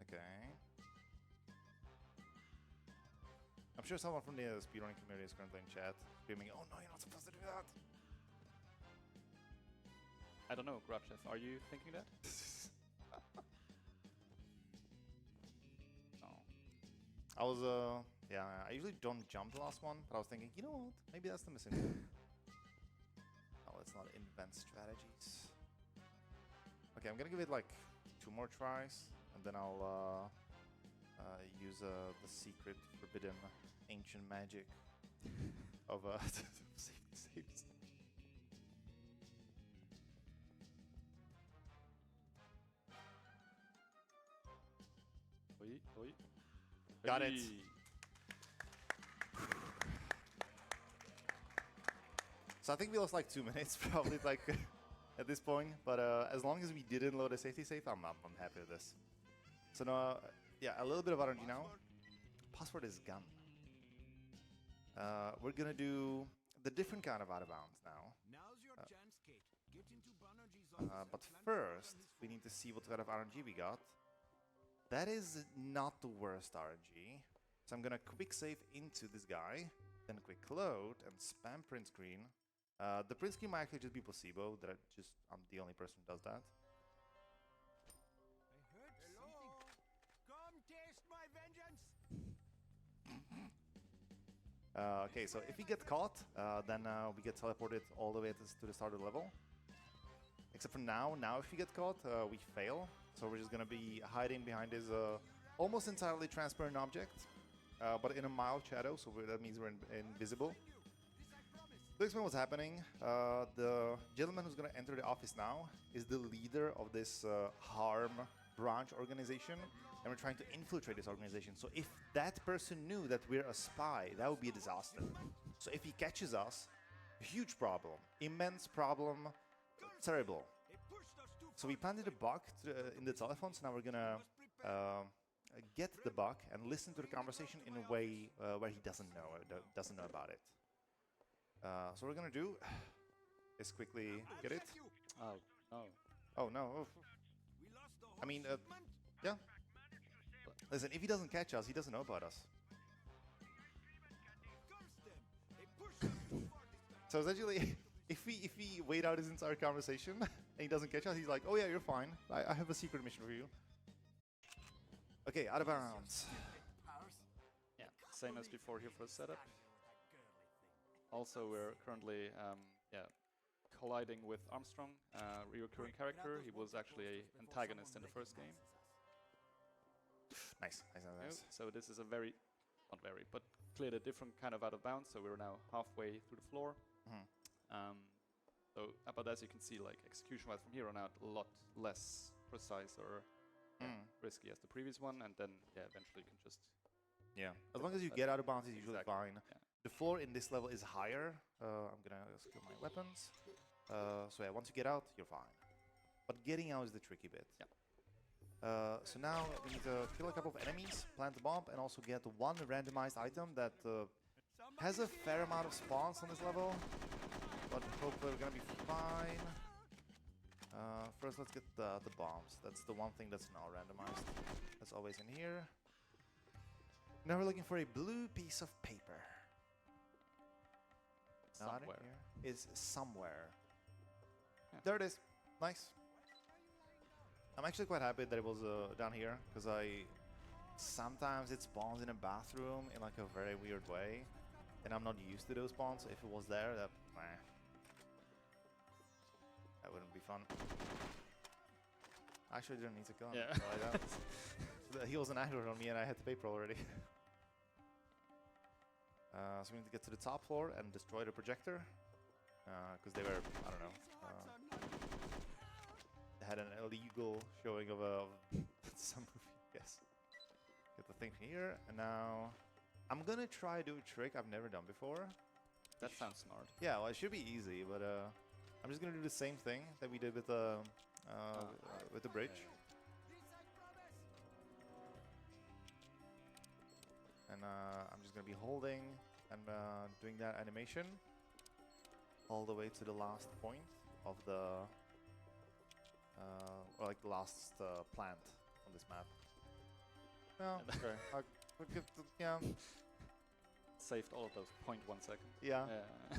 S2: Okay. I'm sure someone from the speedrunning community is currently in chat screaming, "Oh no, you're not supposed to do that!"
S3: I don't know, Grabchef, are you thinking that? No.
S2: I was, yeah, I usually don't jump the last one, but I was thinking, you know what? Maybe that's the missing one. Oh, let's not invent strategies. Okay, I'm gonna give it like 2 more tries, and then I'll use the secret, forbidden, ancient magic of safety saves.
S3: Oi, oi.
S2: Got it.
S3: Hey.
S2: So I think we lost like 2 minutes, probably like at this point. But as long as we didn't load a safety safe, I'm happy with this. So now, yeah, a little bit of RNG now. Password is gun. We're gonna do the different kind of out of bounds now.
S6: Now's your chance, Kate. Get into Banerjee's
S2: But first, we need to see what kind of RNG we got. That is not the worst RNG. So I'm gonna quick save into this guy, then quick load and spam print screen. The print screen might actually just be placebo. I'm the only person who does that.
S6: I heard something. Come taste my vengeance.
S2: Okay, so if we get caught, then we get teleported all the way to the start of the level. Except for now. Now if we get caught, we fail. So we're just gonna be hiding behind this almost entirely transparent object, but in a mild shadow, so that means we're invisible. To explain what's happening, the gentleman who's gonna enter the office now is the leader of this H.A.R.M branch organization, and we're trying to infiltrate this organization. So if that person knew that we're a spy, that would be a disaster. So if he catches us, huge problem, immense problem, terrible. So we planted a bug in the telephone, so now we're gonna get the bug and listen to the conversation in a way where he doesn't know about it. So what we're gonna do is quickly get it.
S3: Oh, no.
S2: Oh no. I mean, yeah. Listen, if he doesn't catch us, he doesn't know about us. So essentially, if we wait out his entire conversation and he doesn't catch us, he's like, "Oh yeah, you're fine. I have a secret mission for you." Okay, out of bounds.
S3: Yeah, same as before here for the setup. Also, we're currently colliding with Armstrong, recurring character. He was actually an antagonist in the first game.
S2: Nice.
S3: So this is a but clearly a different kind of out of bounds. So we're now halfway through the floor. But as you can see, like execution-wise from here on out, a lot less precise or risky as the previous one, and then eventually you can just
S2: as long as you get out of bounds, it's usually fine.
S3: Yeah.
S2: The floor in this level is higher. I'm gonna skill my weapons. So yeah, once you get out, you're fine. But getting out is the tricky bit.
S3: Yeah.
S2: So now we need to kill a couple of enemies, plant the bomb, and also get one randomized item that has a fair amount of spawns on this level. But hopefully we're gonna be fine. First, let's get the bombs. That's the one thing that's now randomized. That's always in here. Now we're looking for a blue piece of paper.
S3: somewhere.
S2: Is somewhere.
S3: Yeah.
S2: There it is. Nice. I'm actually quite happy that it was down here, because sometimes it spawns in a bathroom in like a very weird way, and I'm not used to those spawns. So if it was there, that wouldn't be fun. I actually didn't need to kill him.
S3: Yeah.
S2: He was an aggro on me, and I had the paper already. So we need to get to the top floor and destroy the projector. Because they were, I don't know, they had an illegal showing of some movie, yes. Get the thing here, and now I'm gonna try to do a trick I've never done before.
S3: That sounds smart.
S2: Yeah, well, it should be easy, but I'm just gonna do the same thing that we did with the bridge. And I'm just gonna be holding and doing that animation all the way to the last point of the, or like the last plant on this map. Yeah, okay. I'll give the, yeah.
S3: Saved all of those 0.1 seconds.
S2: Yeah.
S3: Yeah.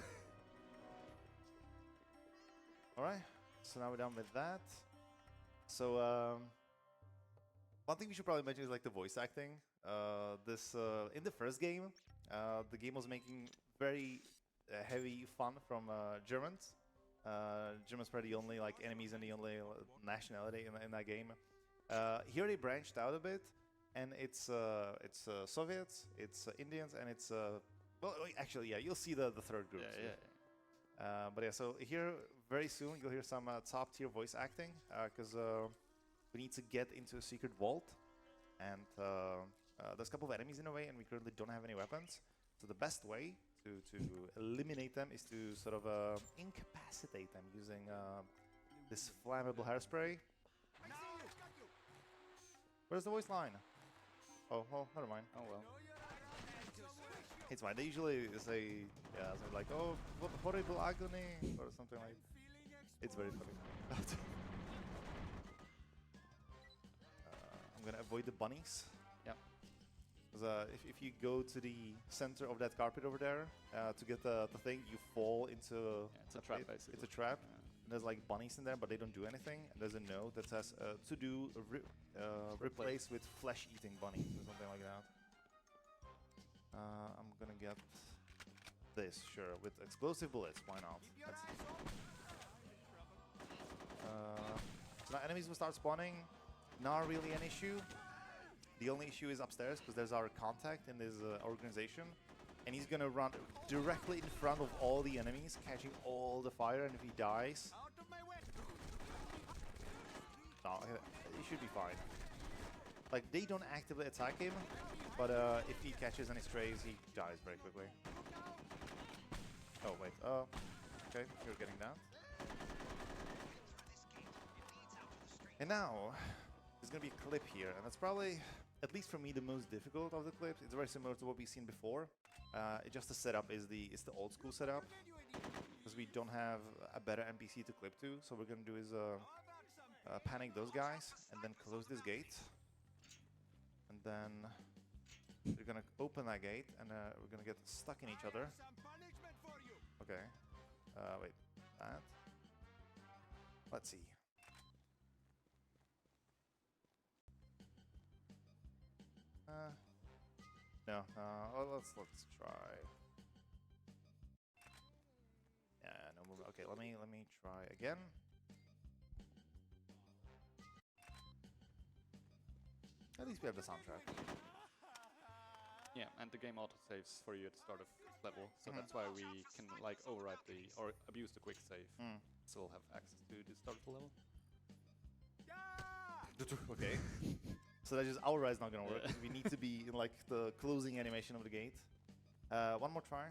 S2: Alright, so now we're done with that. So, one thing we should probably mention is like the voice acting. In the first game, the game was making very heavy fun from Germans. Germans were the only like enemies and the only nationality in that game. Here they branched out a bit, and it's Soviets, it's Indians, and it's well, actually, yeah, you'll see the third group.
S3: Yeah.
S2: But yeah, so here very soon you'll hear some top tier voice acting because we need to get into a secret vault, and there's a couple of enemies in the way, and we currently don't have any weapons. So the best way to eliminate them is to sort of incapacitate them using this flammable hairspray. Where's the voice line? Oh, well, never mind.
S3: Oh well.
S2: It's fine. They usually say, yeah, something like, oh, what horrible agony, or something like. It's very funny. I'm gonna avoid the bunnies.
S3: Yep.
S2: Because if you go to the center of that carpet over there to get the thing, you fall into.
S3: Yeah, it's a trap, basically.
S2: It's a trap.
S3: Yeah.
S2: And there's like bunnies in there, but they don't do anything. And there's a note that says to do replace with flesh-eating bunnies or something like that. I'm gonna get this, sure, with explosive bullets. Why not? So now enemies will start spawning. Not really an issue. The only issue is upstairs because there's our contact in this organization, and he's gonna run directly in front of all the enemies, catching all the fire. And if he dies, no, he should be fine. Like, they don't actively attack him, but if he catches any strays, he dies very quickly. Oh wait, okay, you're getting that. And now there's gonna be a clip here, and that's probably, at least for me, the most difficult of the clips. It's very similar to what we've seen before. Just the setup is the old school setup, because we don't have a better NPC to clip to. So what we're gonna do is panic those guys and then close this gate, and then we're gonna open that gate, and we're gonna get stuck in each other. Okay. Wait. That. Let's see. No. Let's try. Yeah, no movement. Okay, let me try again. At least we have the soundtrack.
S3: Yeah, and the game auto saves for you at the start of each level, so that's why we can like override or abuse the quick save. So we'll have access to the start of the level.
S2: Okay. So that just our is not gonna work. We need to be in like the closing animation of the gate. One more try.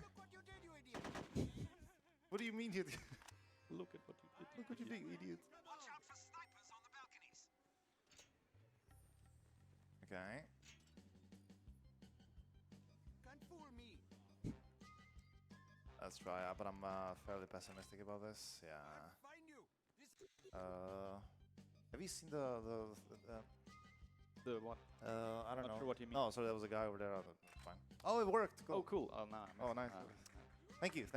S2: What do you mean, you?
S3: Look at what you did.
S2: Look what you did, idiot.
S6: Watch out for snipers on the balconies.
S2: Okay.
S6: Can't fool me.
S2: Let's try, but I'm fairly pessimistic about this. Yeah.
S6: Find you.
S2: Have you seen the
S3: The what?
S2: I don't
S3: Not
S2: know.
S3: sure what you mean.
S2: No, sorry, there was a guy over there. That's fine. Oh, it worked. Cool.
S3: Oh, cool. Oh, nah.
S2: Oh, nice. Thank you.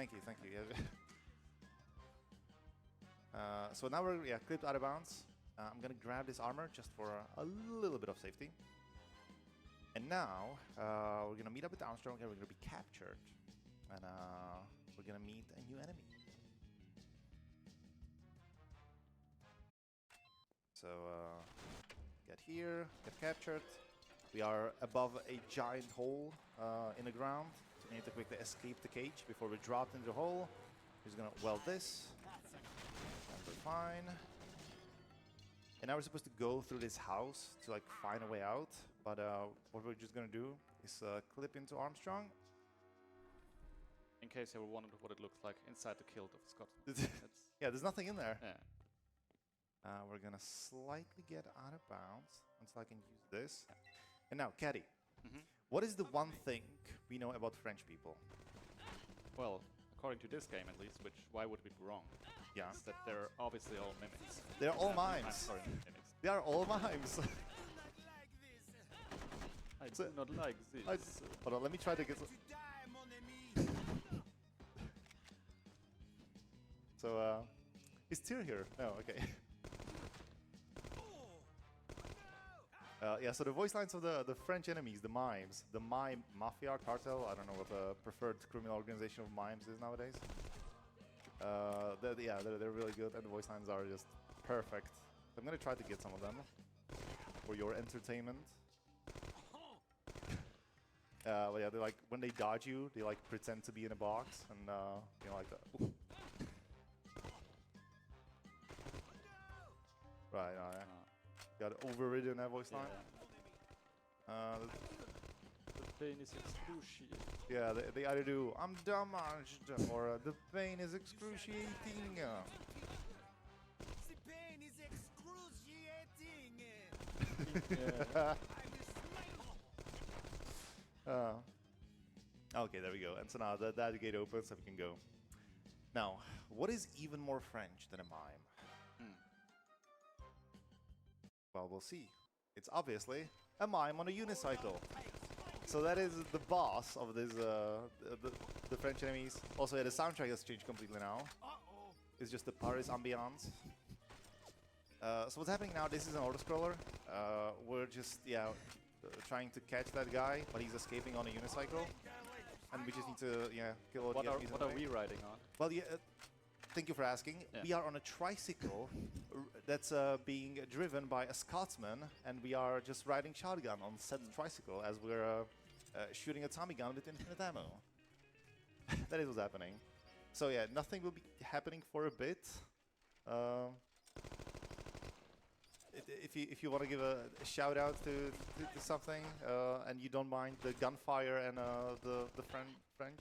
S2: Yeah. So now we're clipped out of bounds. I'm gonna grab this armor just for a little bit of safety. And now we're gonna meet up with Armstrong, and we're gonna be captured, and we're gonna meet a new enemy. So get here, get captured. We are above a giant hole in the ground We need to quickly escape the cage before we drop into the hole. We're just gonna weld this. And we're fine. And now we're supposed to go through this house to like find a way out. But what we're just gonna do is clip into Armstrong.
S3: In case you ever wondered what it looks like inside the kilt of Scott.
S2: Yeah, there's nothing in there.
S3: Yeah.
S2: We're gonna slightly get out of bounds until I can use this. And now, Caddy, what is the one thing we know about French people?
S3: Well, according to this game at least, which why would we be wrong?
S2: Yeah.
S3: Is that they're obviously all mimics.
S2: They're all
S3: I'm
S2: mimes.
S3: sorry, mimics.
S2: They are all mimes.
S3: I do not like this.
S2: Hold on, let me try to get some.
S6: Tu die, mon ami.
S2: So, is Tyr here? No, okay. Yeah, so the voice lines of the French enemies, the mimes, the mime mafia cartel, I don't know what the preferred criminal organization of mimes is nowadays. They're really good, and the voice lines are just perfect. I'm gonna try to get some of them for your entertainment. But yeah, they like when they dodge you, they like pretend to be in a box, and you know, like that. Ooh. Right, got overridden that voice line.
S3: The pain is excruciating.
S2: Yeah, they either do "I'm damaged" or "the pain is excruciating."
S6: The pain is excruciating.
S2: Okay, there we go. And so now that gate opens, so we can go. Now, what is even more French than a mime? Well, we'll see. It's obviously a mime on a unicycle. So that is the boss of this, the French enemies. Also, yeah, the soundtrack has changed completely now. It's just the Paris ambiance. So what's happening now, this is an auto-scroller. We're just, trying to catch that guy, but he's escaping on a unicycle. And we just need to, kill all the enemies.
S3: What are we riding on?
S2: Well, thank you for asking.
S3: Yeah.
S2: We are on a tricycle that's being driven by a Scotsman, and we are just riding shotgun on said tricycle as we're shooting a Tommy gun with infinite ammo. That is what's happening. So yeah, nothing will be happening for a bit. If you want to give a shout out to something, and you don't mind the gunfire and the French.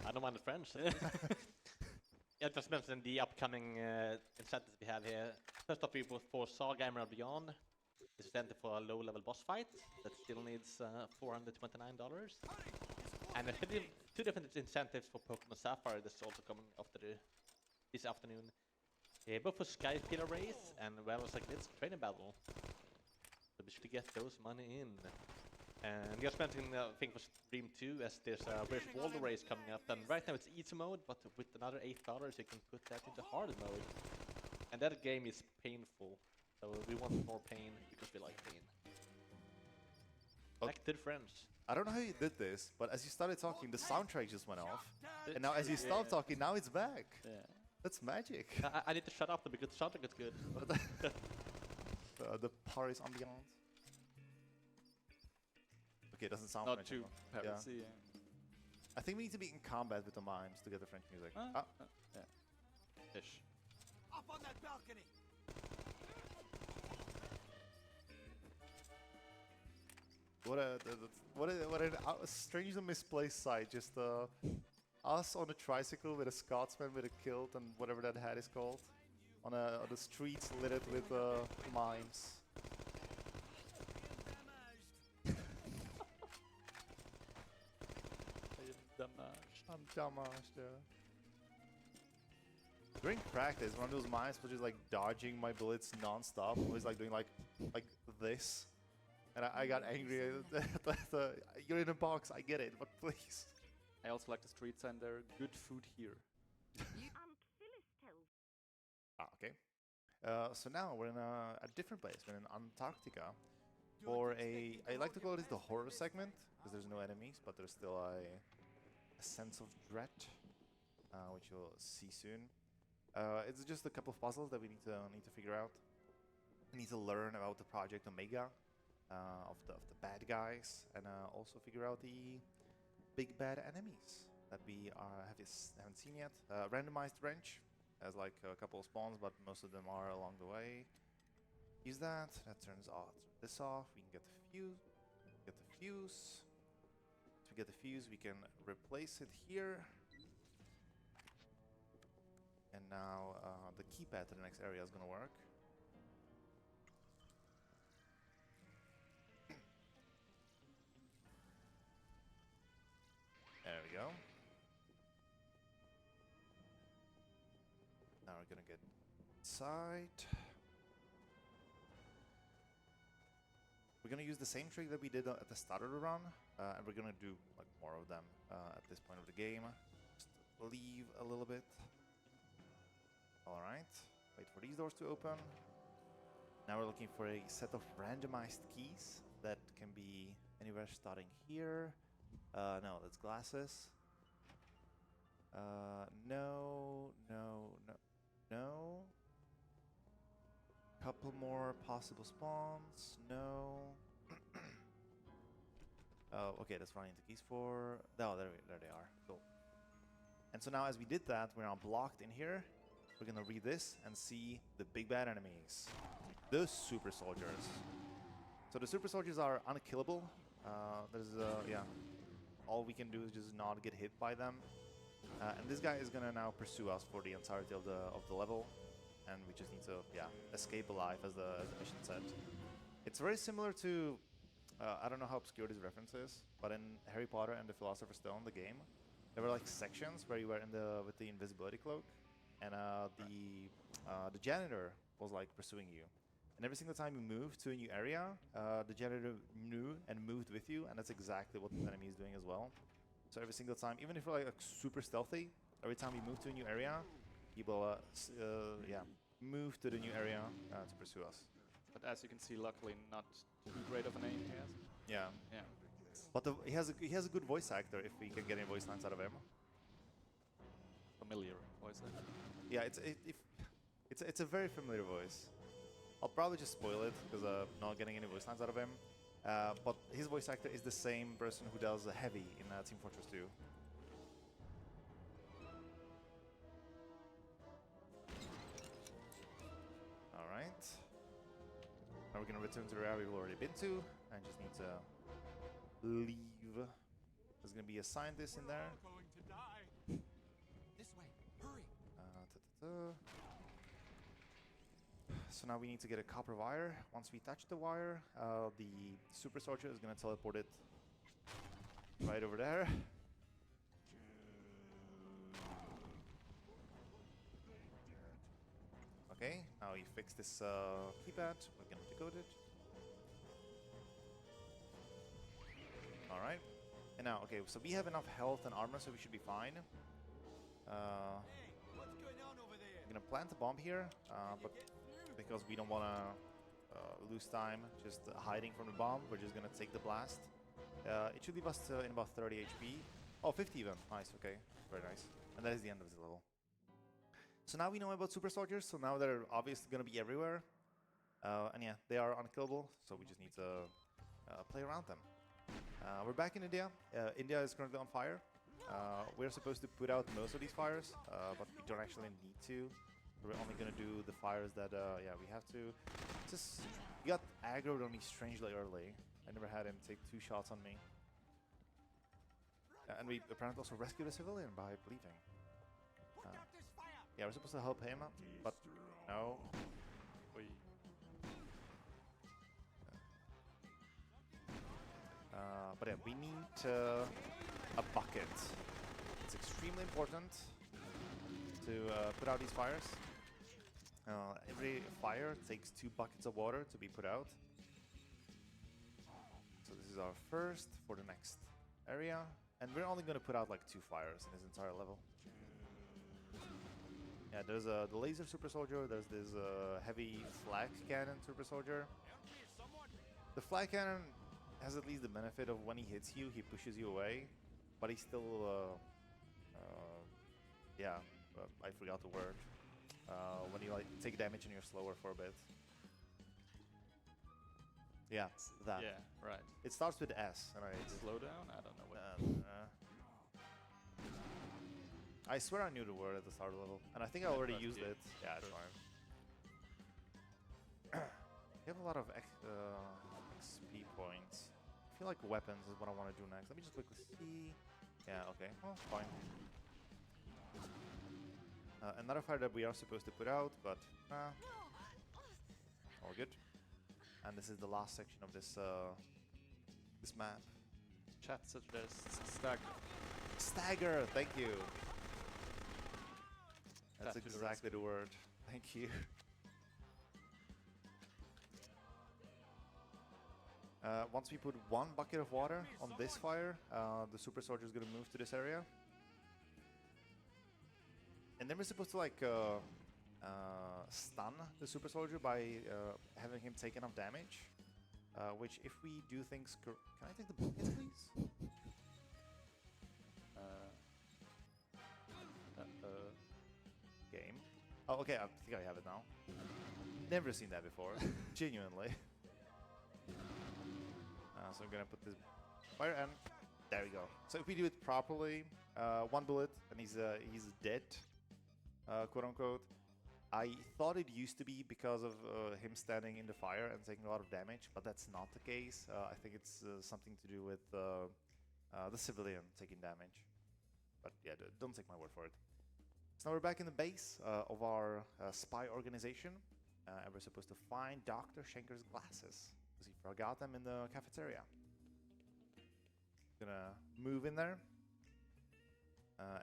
S5: I don't mind the French. Yeah, just mention the upcoming incentives we have here. First off, we will for Saga Emerald Beyond. This is incentive for a low-level boss fight that still needs $429. And two different incentives for Pokemon Sapphire that's also coming after this afternoon. Both for Sky Pillar Race and well as like this training battle. So be sure to get those money in. And just mentioning the thing for Stream 2 as there's a Where's Waldo race coming up. And right now it's easy mode, but with another $8 you can put that into hard mode. And that game is painful. So we want more pain because we like pain.
S2: Okay.
S5: Like good friends.
S2: I don't know how you did this, but as you started talking, the soundtrack just went off. And now as you stopped talking, now it's back.
S3: Yeah.
S2: That's magic.
S5: I need to shut up because the soundtrack is good.
S2: The Paris ambiance. Okay, it doesn't sound
S3: Not
S2: French
S3: too
S2: anymore.
S3: Parisy.
S2: I think we need to be in combat with the mimes to get the French music.
S3: Yeah. Ish.
S6: Up on that balcony.
S2: What a strange and misplaced sight. Just us on a tricycle with a Scotsman with a kilt and whatever that hat is called, on the streets littered with mimes. I'm damaged. During practice, one of those mimes was just like dodging my bullets non-stop. Always like doing like this, and I got angry. You're in a box, I get it, but please.
S3: I also like the street sign there. Good food here.
S2: Okay. So now we're in a different place. We're in Antarctica for I like to call it the horror segment because there's no enemies, but there's still a sense of dread, which you'll see soon. It's just a couple of puzzles that we need to figure out. We need to learn about the Project Omega, of the bad guys, and also figure out big bad enemies that we haven't seen yet. Randomized wrench has like a couple of spawns, but most of them are along the way. Use that. That turns this off. We can get the fuse. Get the fuse. To get the fuse, we can replace it here. And now the keypad to the next area is gonna work. There we go. Now we're gonna get inside. We're gonna use the same trick that we did at the start of the run, and we're gonna do like more of them at this point of the game. Just leave a little bit. All right. Wait for these doors to open. Now we're looking for a set of randomized keys that can be anywhere starting here. No, that's glasses. No. Couple more possible spawns. No. Oh, okay, that's running the keys for. Oh, there they are. Cool. And so now, as we did that, we're now blocked in here. We're gonna read this and see the big bad enemies, the super soldiers. So the super soldiers are unkillable. All we can do is just not get hit by them. And this guy is gonna now pursue us for the entirety of the level, and we just need to escape alive, as the mission said. It's very similar to I don't know how obscure this reference is, but in Harry Potter and the Philosopher's Stone, the game, there were like sections where you were with the invisibility cloak, and the janitor was like pursuing you. And every single time you moved to a new area, the janitor knew and moved with you, and that's exactly what the enemy is doing as well. So every single time, even if we're like super stealthy, every time we move to a new area, he will move to the new area to pursue us.
S3: But as you can see, luckily not too great of an aim he has.
S2: Yeah.
S3: Yeah.
S2: But he has a good voice actor if we can get any voice lines out of him.
S3: Familiar voice actor.
S2: Yeah, it's a very familiar voice. I'll probably just spoil it because I'm not getting any voice lines out of him. But his voice actor is the same person who does Heavy in Team Fortress 2. All right. Now we're gonna return to the area we've already been to, and just need to leave. There's gonna be a scientist in there.
S6: We're going to die. This way. Hurry.
S2: So now we need to get a copper wire. Once we touch the wire, the super soldier is gonna teleport it right over there. Okay, now you fix this keypad. We're gonna decode it. All right. And now, okay, so we have enough health and armor, so we should be fine.
S6: Hey, what's going on over there?
S2: I'm gonna plant a bomb here, but because we don't want to lose time just hiding from the bomb, we're just gonna take the blast. It should leave us in about 30 HP. Oh, 50 even. Nice, okay. Very nice. And that is the end of this level. So now we know about super soldiers, so now they're obviously gonna be everywhere. And yeah, they are unkillable, so we just need to play around them. We're back in India. India is currently on fire. We're supposed to put out most of these fires, but we don't actually need to. We're only gonna do the fires that, we have to. Just, he got aggroed on me strangely early. I never had him take 2 shots on me. And we apparently also rescued a civilian by bleeding.
S6: Put out this fire.
S2: Yeah, we're supposed to help him, but no. But yeah, we need a bucket. It's extremely important to put out these fires. Every fire takes 2 buckets of water to be put out. So this is our first for the next area. And we're only going to put out like 2 fires in this entire level. Yeah, there's the laser super soldier, there's this heavy flag cannon super soldier. The flag cannon has at least the benefit of when he hits you, he pushes you away. But he still, I forgot the word. When you like take damage and you're slower for a bit. Yeah, that.
S3: Yeah, right.
S2: It starts with S. And
S3: Slow down? I don't know what.
S2: I swear I knew the word at the start of the level, and I think I already used it. Yeah, it's fine. You have a lot of XP points. I feel like weapons is what I want to do next. Let me just quickly see. Yeah, okay. Well, fine. Another fire that we are supposed to put out, but all good. And this is the last section of this this map.
S3: Chat suggests stagger.
S2: Stagger, thank you. That's
S3: Chat to the
S2: exactly the word. Thank you. Once we put one bucket of water on this fire, the super soldier is going to move to this area. And then we're supposed to like stun the super soldier by having him take enough damage. Which if we do things... Can I take the bucket, please? Game. Oh, okay, I think I have it now. Never seen that before. Genuinely. So I'm gonna put this fire and there we go. So if we do it properly, one bullet and he's dead, quote unquote. I thought it used to be because of him standing in the fire and taking a lot of damage, but that's not the case. I think it's something to do with the civilian taking damage. But yeah, don't take my word for it. So now we're back in the base of our spy organization, and we're supposed to find Dr. Schenker's glasses. Because he forgot them in the cafeteria. Gonna move in there.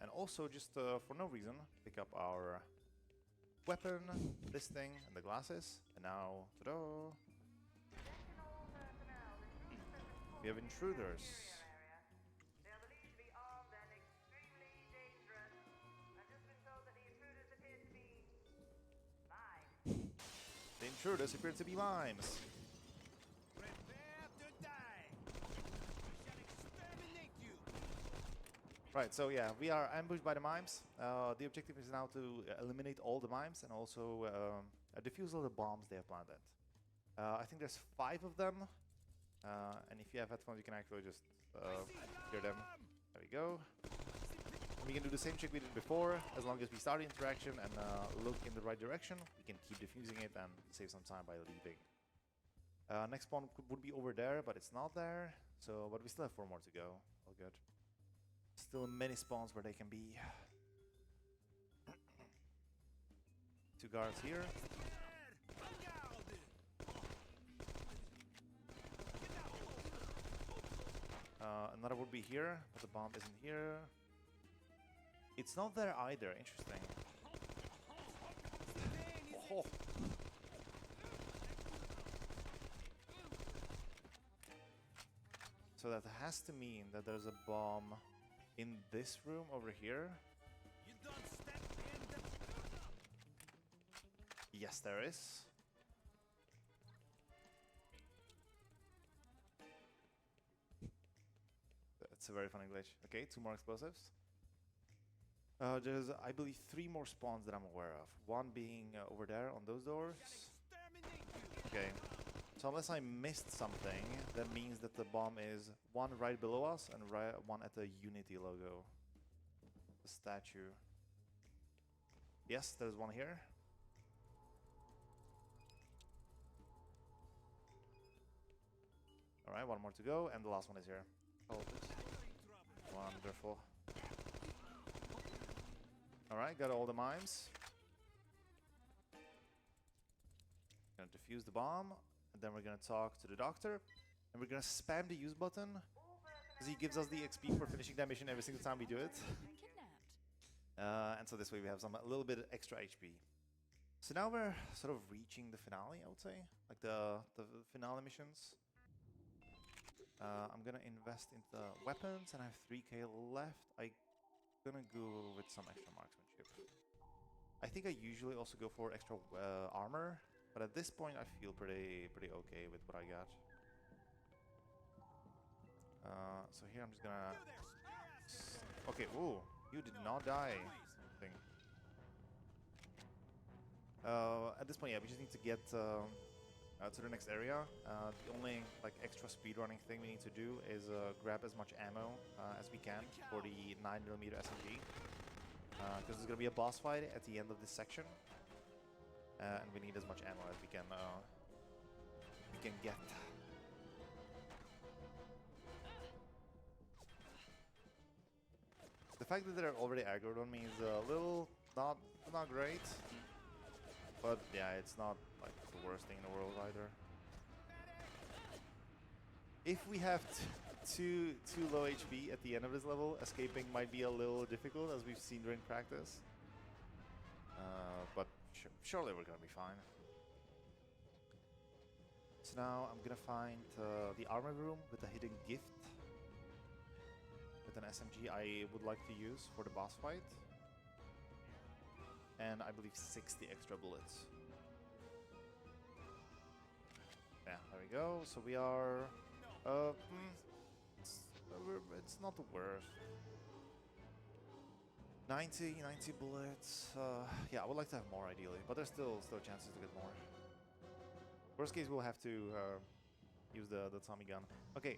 S2: And also, just for no reason, pick up our weapon, this thing, and the glasses. And now, ta-da! We have intruders. The intruders appear to be mimes.
S6: Prepare to die. I shall exterminate you.
S2: Right, so yeah, we are ambushed by the mimes. The objective is now to eliminate all the mimes and also defuse all the bombs they have planted. I think there's 5 of them. And if you have headphones, you can actually just hear them. There we go. And we can do the same trick we did before. As long as we start the interaction and look in the right direction, we can keep defusing it and save some time by leaving. Next spawn would be over there, but it's not there. So, but we still have 4 more to go. All good. Still many spawns where they can be. 2 guards here. Another would be here, but the bomb isn't here. It's not there either. Interesting. Oh. So that has to mean that there's a bomb in this room over here.
S6: You don't step in the...
S2: Yes, there is. That's a very funny glitch. Okay, 2 more explosives. There's, I believe, 3 more spawns that I'm aware of. One being over there on those doors. Okay. So unless I missed something, that means that the bomb is one right below us and one at the Unity logo. The statue. Yes, there's one here. Alright, 1 more to go, and the last one is here. Hold it. Wonderful. Alright, got all the mimes. Gonna defuse the bomb, and then we're gonna talk to the doctor, and we're gonna spam the use button, because he gives us the XP for finishing that mission every single time we do it. And so this way we have a little bit extra HP. So now we're sort of reaching the finale, I would say, like the finale missions. I'm gonna invest into weapons, and I have 3k left. I'm gonna go with some extra marksmanship. I think I usually also go for extra armor, but at this point I feel pretty okay with what I got. So here I'm just gonna... Okay, ooh, you did not die. Thing. At this point, yeah, we just need to get to the next area. The only like extra speedrunning thing we need to do is grab as much ammo as we can for the 9mm SMG. because there's gonna be a boss fight at the end of this section, and we need as much ammo as we can get. The fact that they're already aggroed on me is a little not great, but yeah, it's not like the worst thing in the world either. If we have too low HP at the end of this level, escaping might be a little difficult, as we've seen during practice. But surely we're gonna be fine. So now I'm gonna find the armor room with a hidden gift with an SMG I would like to use for the boss fight. And I believe 60 extra bullets. Yeah, there we go. So we are... it's not the worst. 90 bullets. Yeah, I would like to have more ideally, but there's still chances to get more. Worst case, we'll have to use the Tommy gun. Okay,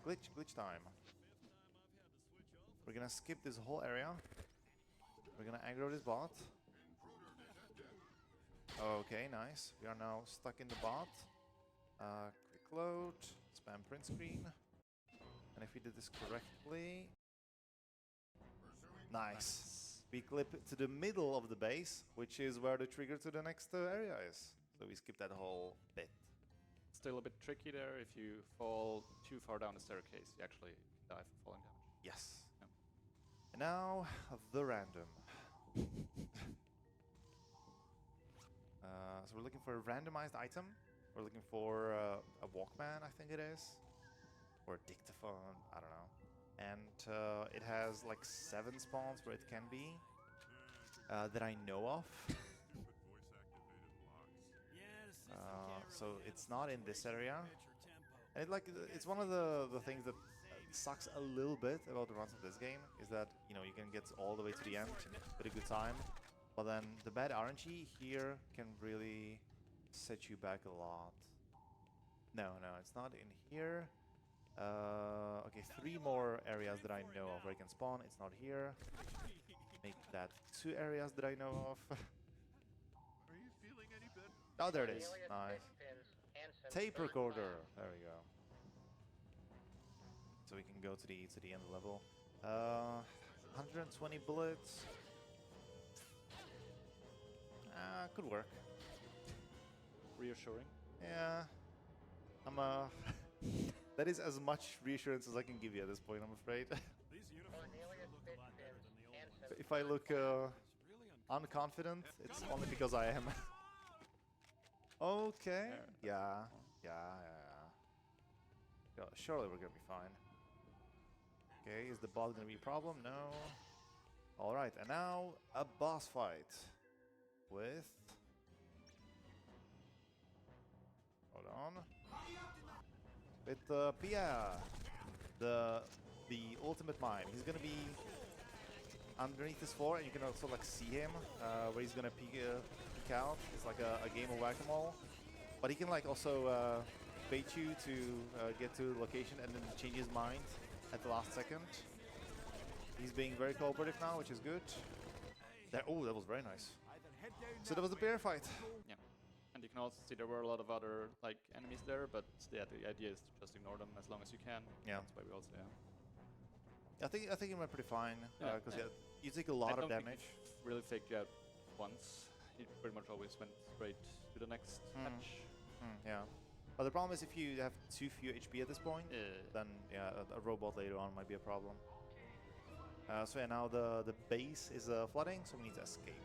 S2: glitch time. We're gonna skip this whole area. We're gonna aggro this bot. Okay, nice. We are now stuck in the bot. Quick load, spam print screen. And if we did this correctly... Nice. We clip to the middle of the base, which is where the trigger to the next area is. So we skip that whole bit.
S3: Still a bit tricky there. If you fall too far down the staircase, you actually die from falling damage.
S2: Yes.
S3: Yeah.
S2: And now, the random. So we're looking for a randomized item. We're looking for a Walkman, I think it is. Or a dictaphone, I don't know. And it has like 7 spawns where it can be that I know of. So it's not in this area. And it's one of the things that sucks a little bit about the runs of this game is that, you know, you can get all the way to the end with a good time. But then the bad RNG here can really set you back a lot. No, it's not in here. Okay, 3 more areas that I know of where I can spawn. It's not here. Make that 2 areas that I know of. Oh, there it is. Nice. Tape recorder. There we go. So we can go to the end level. 120 bullets. Could work.
S3: Reassuring.
S2: Yeah. That is as much reassurance as I can give you at this point, I'm afraid. If I look unconfident, it's only because I am. Okay. Yeah. Surely we're gonna be fine. Okay, is the bot gonna be a problem? No. Alright, and now a boss fight with... Hold on. With Pierre, the ultimate mime. He's gonna be underneath this floor, and you can also like see him where he's gonna peek out. It's like a game of whack-a-mole, but he can like also bait you to get to the location and then change his mind at the last second. He's being very cooperative now, which is good. Oh, that was very nice. So that was the bear fight.
S3: Yeah. And you can also see there were a lot of other like enemies there, but yeah, the idea is to just ignore them as long as you can.
S2: Yeah.
S3: That's why we also
S2: I think it went pretty fine because you take a lot of damage.
S3: Think really faked you out once. He pretty much always went straight to the next match.
S2: Yeah. But the problem is if you have too few HP at this point, then yeah, a robot later on might be a problem. So yeah, now the base is flooding, so we need to escape.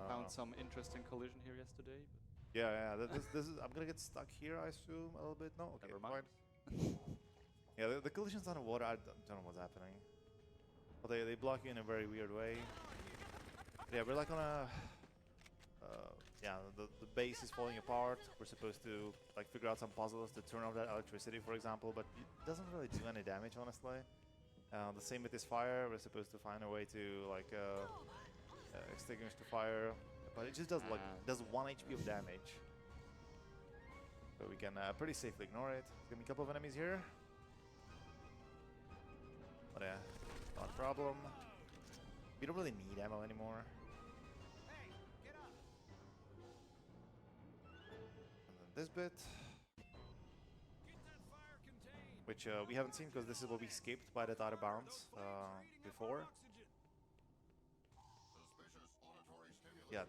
S3: Found some interesting collision here yesterday. But
S2: yeah. This is. I'm gonna get stuck here, I assume, a little bit. No, okay,
S3: never mind.
S2: Yeah, the collisions on the water. I don't know what's happening. But they block you in a very weird way. Yeah, we're like on a. Yeah, the base is falling apart. We're supposed to like figure out some puzzles to turn off that electricity, for example, but it doesn't really do any damage, honestly. The same with this fire. We're supposed to find a way to like extinguish the fire, but it just does like 1 HP of damage. So we can pretty safely ignore it. There's gonna be a couple of enemies here, but yeah, not a problem. We don't really need ammo anymore.
S6: Hey, get up!
S2: And then this bit,
S6: Get that fire contained!
S2: which we haven't seen because this is what we skipped by the out of bounds before. Yeah,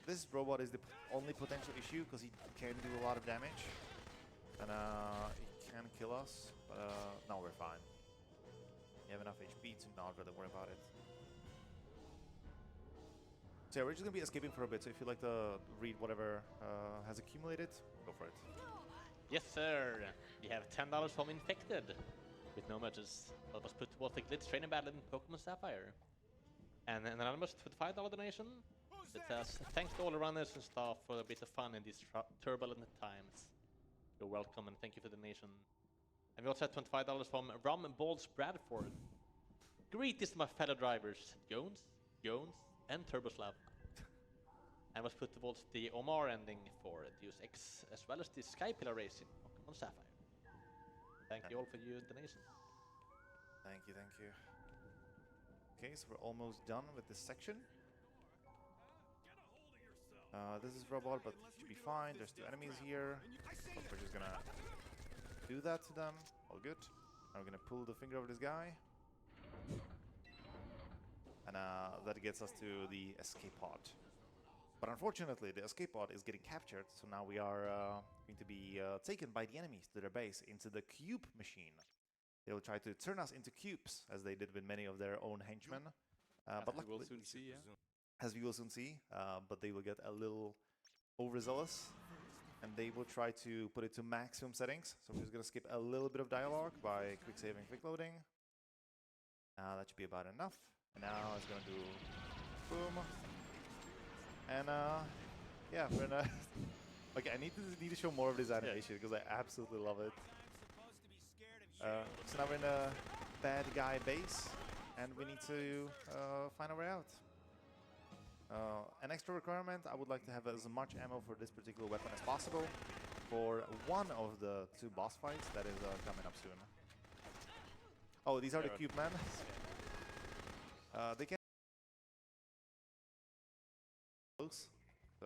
S2: this robot is the only potential issue because he can do a lot of damage. And he can kill us, but no, we're fine. We have enough HP to not really worry about it. So yeah, we're just gonna be escaping for a bit, so if you'd like to read whatever has accumulated, go for it.
S5: Yes, sir. We have $10 from Infected, with no matches, but was put towards the Glitch training battle in Pokemon Sapphire. And an anonymous $25 donation. It says, thanks to all the runners and staff for a bit of fun in these turbulent times. You're welcome and thank you for the donation. And we also had $25 from Rum Balls Bradford. Greetings to my fellow drivers, Jones, and Turboslav. And was put towards the Omar ending for Deus Ex, as well as the Skypillar race in Pokemon Sapphire. Thank you all for your donations.
S2: Thank you, thank you. Okay, so we're almost done with this section. This is robot, but it should be fine. There's 2 enemies here. We're just gonna do that to them. All good. Now we're gonna pull the finger over this guy. And that gets us to the escape pod. But unfortunately, the escape pod is getting captured, so now we are going to be taken by the enemies to their base into the cube machine. They will try to turn us into cubes, as they did with many of their own henchmen. But
S3: As we will
S2: luckily,
S3: soon see, yeah.
S2: as we will soon see, but they will get a little overzealous, and they will try to put it to maximum settings. So I'm just going to skip a little bit of dialogue by quick saving, quick loading. That should be about enough. And now it's going to do boom. And yeah, we're in a okay, I need to show more of this animation because I absolutely love it. So now we're in a bad guy base, and we need to find our way out. An extra requirement, I would like to have as much ammo for this particular weapon as possible for one of the 2 boss fights that is coming up soon. Oh, these are the cube men. They can close, so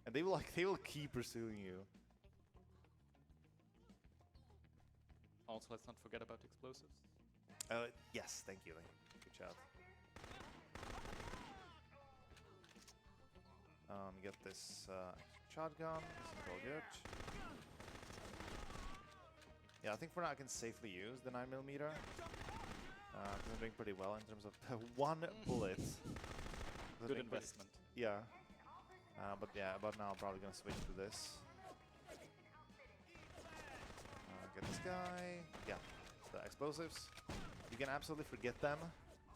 S2: and they will keep pursuing you.
S3: Also, let's not forget about explosives.
S2: Yes, thank you. Good job. Get this shotgun. This is all good. Yeah, I think for now I can safely use the 9mm. Because I'm doing pretty well in terms of 1 bullet.
S3: Good investment.
S2: Yeah. But now I'm probably gonna switch to this. Get this guy. Yeah, the explosives. You can absolutely forget them,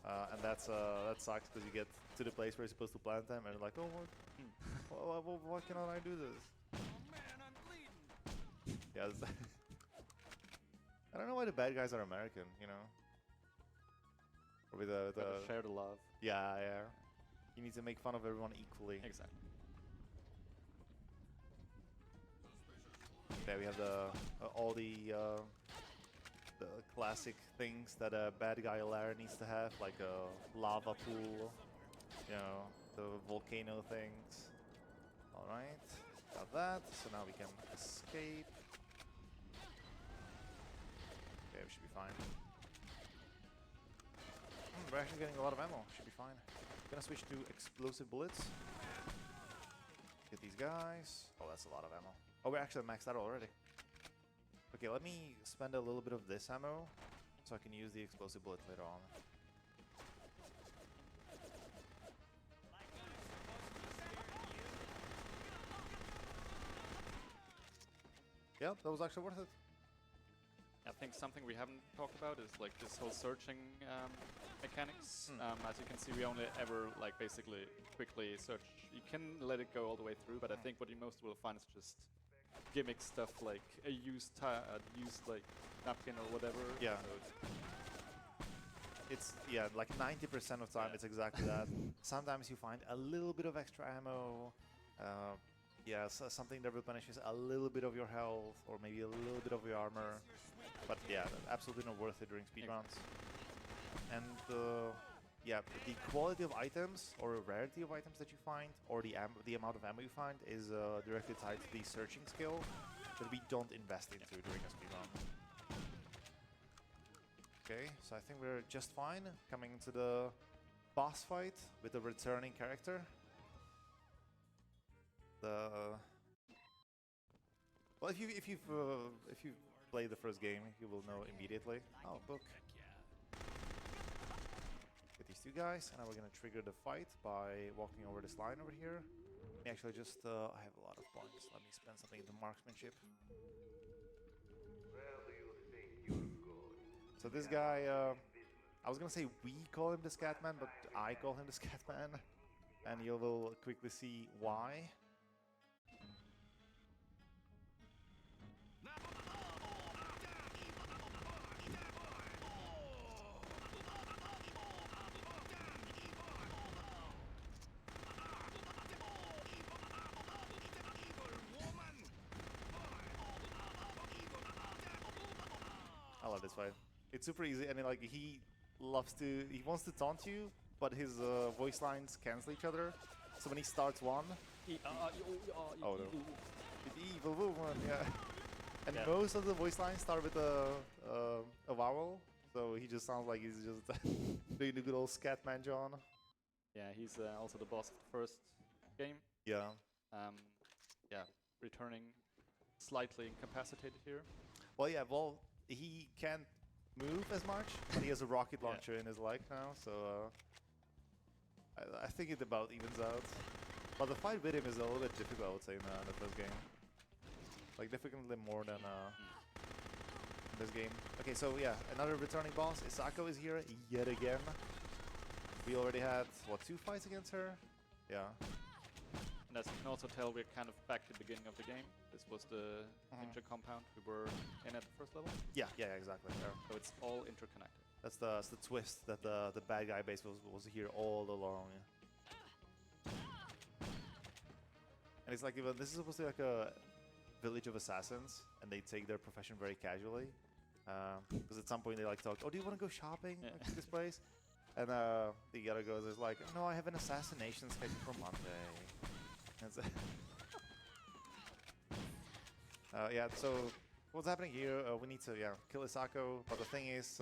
S2: and that sucks because you get to the place where you're supposed to plant them, and you're like, oh, why cannot I do this?
S6: Oh man, I'm bleeding!
S2: Yeah, I don't know why the bad guys are American, you know. Or with the
S3: Share the love.
S2: yeah. You need to make fun of everyone equally.
S3: Exactly.
S2: Yeah, we have the all the classic things that a bad guy lair needs to have, like a lava pool, you know, the volcano things. All right, got that. So now we can escape. Okay, we should be fine. We're actually getting a lot of ammo. Should be fine. Gonna switch to explosive bullets. Get these guys. Oh, that's a lot of ammo. Oh, we're actually maxed out already. Okay, let me spend a little bit of this ammo so I can use the explosive bullet later on. Yeah, that was actually worth it.
S3: I think something we haven't talked about is like this whole searching mechanics. As you can see, we only ever like basically quickly search. You can let it go all the way through, but I think what you most will find is just gimmick stuff like a used like napkin or whatever.
S2: Yeah.
S3: So
S2: It's like 90% of time it's exactly that. Sometimes you find a little bit of extra ammo. So something that replenishes a little bit of your health or maybe a little bit of your armor. But yeah, absolutely not worth it during speedruns. And yeah, the quality of items or rarity of items that you find, or the amount of ammo you find, is directly tied to the searching skill that we don't invest into during a speedrun. Okay, so I think we're just fine coming into the boss fight with a returning character. Well, if you've played the first game, you will know immediately. Oh, book. Get these two guys, and now we're gonna trigger the fight by walking over this line over here. Let me actually just I have a lot of points. Let me spend something into marksmanship. So this guy, I was gonna say we call him the Scatman, but I call him the Scatman, and you will quickly see why. I love this fight. It's super easy, and like he wants to taunt you, but his voice lines cancel each other. So when he starts one, oh no, the evil woman, yeah. And most of the voice lines start with a vowel, so he just sounds like he's just doing the good old Scatman John.
S3: Yeah, he's also the boss of the first game.
S2: Yeah.
S3: Yeah, returning slightly incapacitated here.
S2: Well, yeah, well, he can't move as much. He has a rocket launcher in his leg now, so I think it about evens out. But the fight with him is a little bit difficult, I would say, in the first game. Like, significantly more than this game. Okay, so yeah, another returning boss. Isako is here yet again. We already had, what, 2 fights against her? Yeah.
S3: And as you can also tell, we're kind of back to the beginning of the game. This was the ninja compound we were in at the first level.
S2: Yeah, exactly. Yeah.
S3: So it's all interconnected.
S2: That's the twist, that the bad guy base was here all along. And it's like, this is supposed to be like a village of assassins, and they take their profession very casually. Because at some point they like talk, oh, do you want to go shopping to this place? And the other goes is like, no, I have an assassination scheduled for Monday. Yeah, so what's happening here? We need to kill Isako, but the thing is,